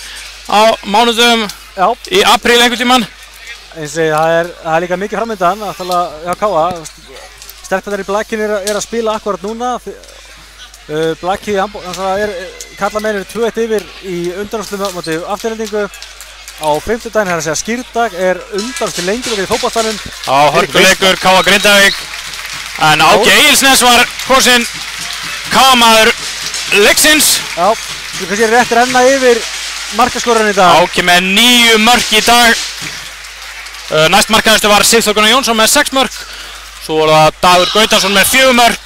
á mánudögum í apríl einhvern tímann. Eins og það er líka mikið framöndan hjá Káa. Stelpurnar í Blackinu er að spila akkurat núna. Blackið karlamennir 2-1 yfir í undanúrslitum móti Aftureldingu. Á fimmtudaginn að segja skýrdag undanúrslit lengjuleikur í fótboltanum. Hörkuleikur Káa Grindavík. En Áki Egilsnes var kosinn Káa-maður leiksins. Já, þú kannski rétt renna yfir markaskorarinn í dag. Áki með 9 mörk í dag. Næst markaðustu var Sigþór Gunnar Jónsson með 6 mörk. Svo var það Dagur Gautansson með 4 mörk.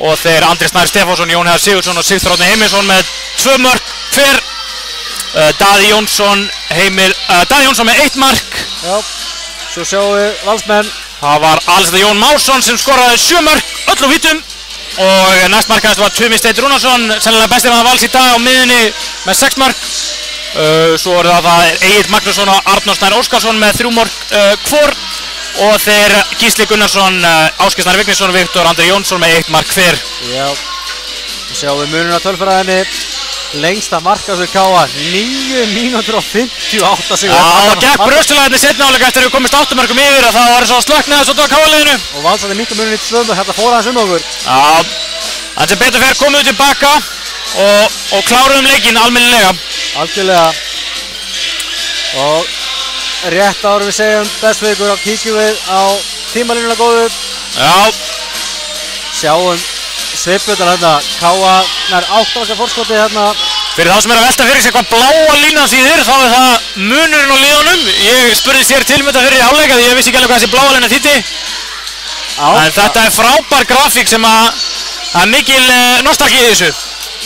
Og þeir Andri Snær Stefánsson, Jón Heiðar Sigurðsson og Sigþór Árni Heimisson með 2 mörk hver. Daði Jónsson með 1 mark. Já, svo sjáum við valsmenn. Það var alveg Jón Másson sem skoraði 7 mörk öll úr vítum. Og næst markaðist var Tumi Steinn Rúnarsson, sennilega bestir maður Vals í dag á miðunni með 6 mörk. Svo er það Egill Magnússon og Arnór Snær Óskarsson með 3 mörk hvor. Og þeir Gísli Gunnarsson, Ásgeir Snær Vignisson og Viktor Andri Jónsson með 1 mark hver. Já, sjáum við mununa tölfræðinni. Lengsta markastur Káa, 9 mínútur og 58 sekundur. Já, það gekk bröstulega hérna í seinni hálfleik eftir að við komist 8 mörkum yfir og það var svo slöknaði svo á Káa-liðinu. Og Valsarði minnka mununni í 2 mörk, þetta fór aðeins okkur. Já, en sem betur fer komum við tilbaka og kláruðum leikinn almennilega. Algjörlega. Og rétt áður við segjum best við ykkur og kíkjum við á tímalínuna góðu. Já. Sjáum sveiflutar hérna, Káa nær 8 marka forskoti hérna. Fyrir þá sem að velta fyrir sig hvað bláa línan þýðir, þá það munurinn á liðunum. Ég spurði þér til þetta fyrir í hálfleik því ég vissi ekki alveg hvað þessi bláa lína þýddi. En þetta frábær grafík sem það mikil nostalgía í þessu.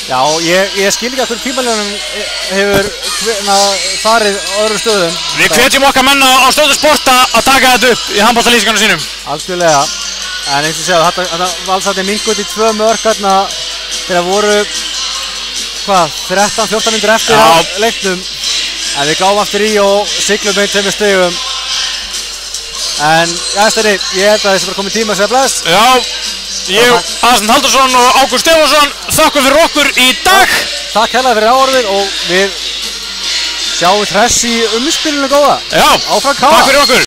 Já, ég skil ekki að hvernig tímalínan hefur farið öðrum stöðum. Við hvetjum okkar menn á Stöðu Sport að taka þetta upp í handboltalýsingarnum sínum. Algjörlega. En eins og segja, þetta Valsarði minnkuð í 2 mörk hérna þegar voru 13-14 mínútur eftir á leiknum. En við gáum aftur í og siglum með 2 stigum. En Steinni, ég held að þessi bara komið tíma að segja bless. Já, ég, Aðalsteinn Halldórsson og Ágúst Stefánsson þakkum fyrir okkur í dag. Takk hérlega fyrir áhorfið og við sjáum hress í umspilinu góða. Já, áfram Káa. Takk fyrir okkur.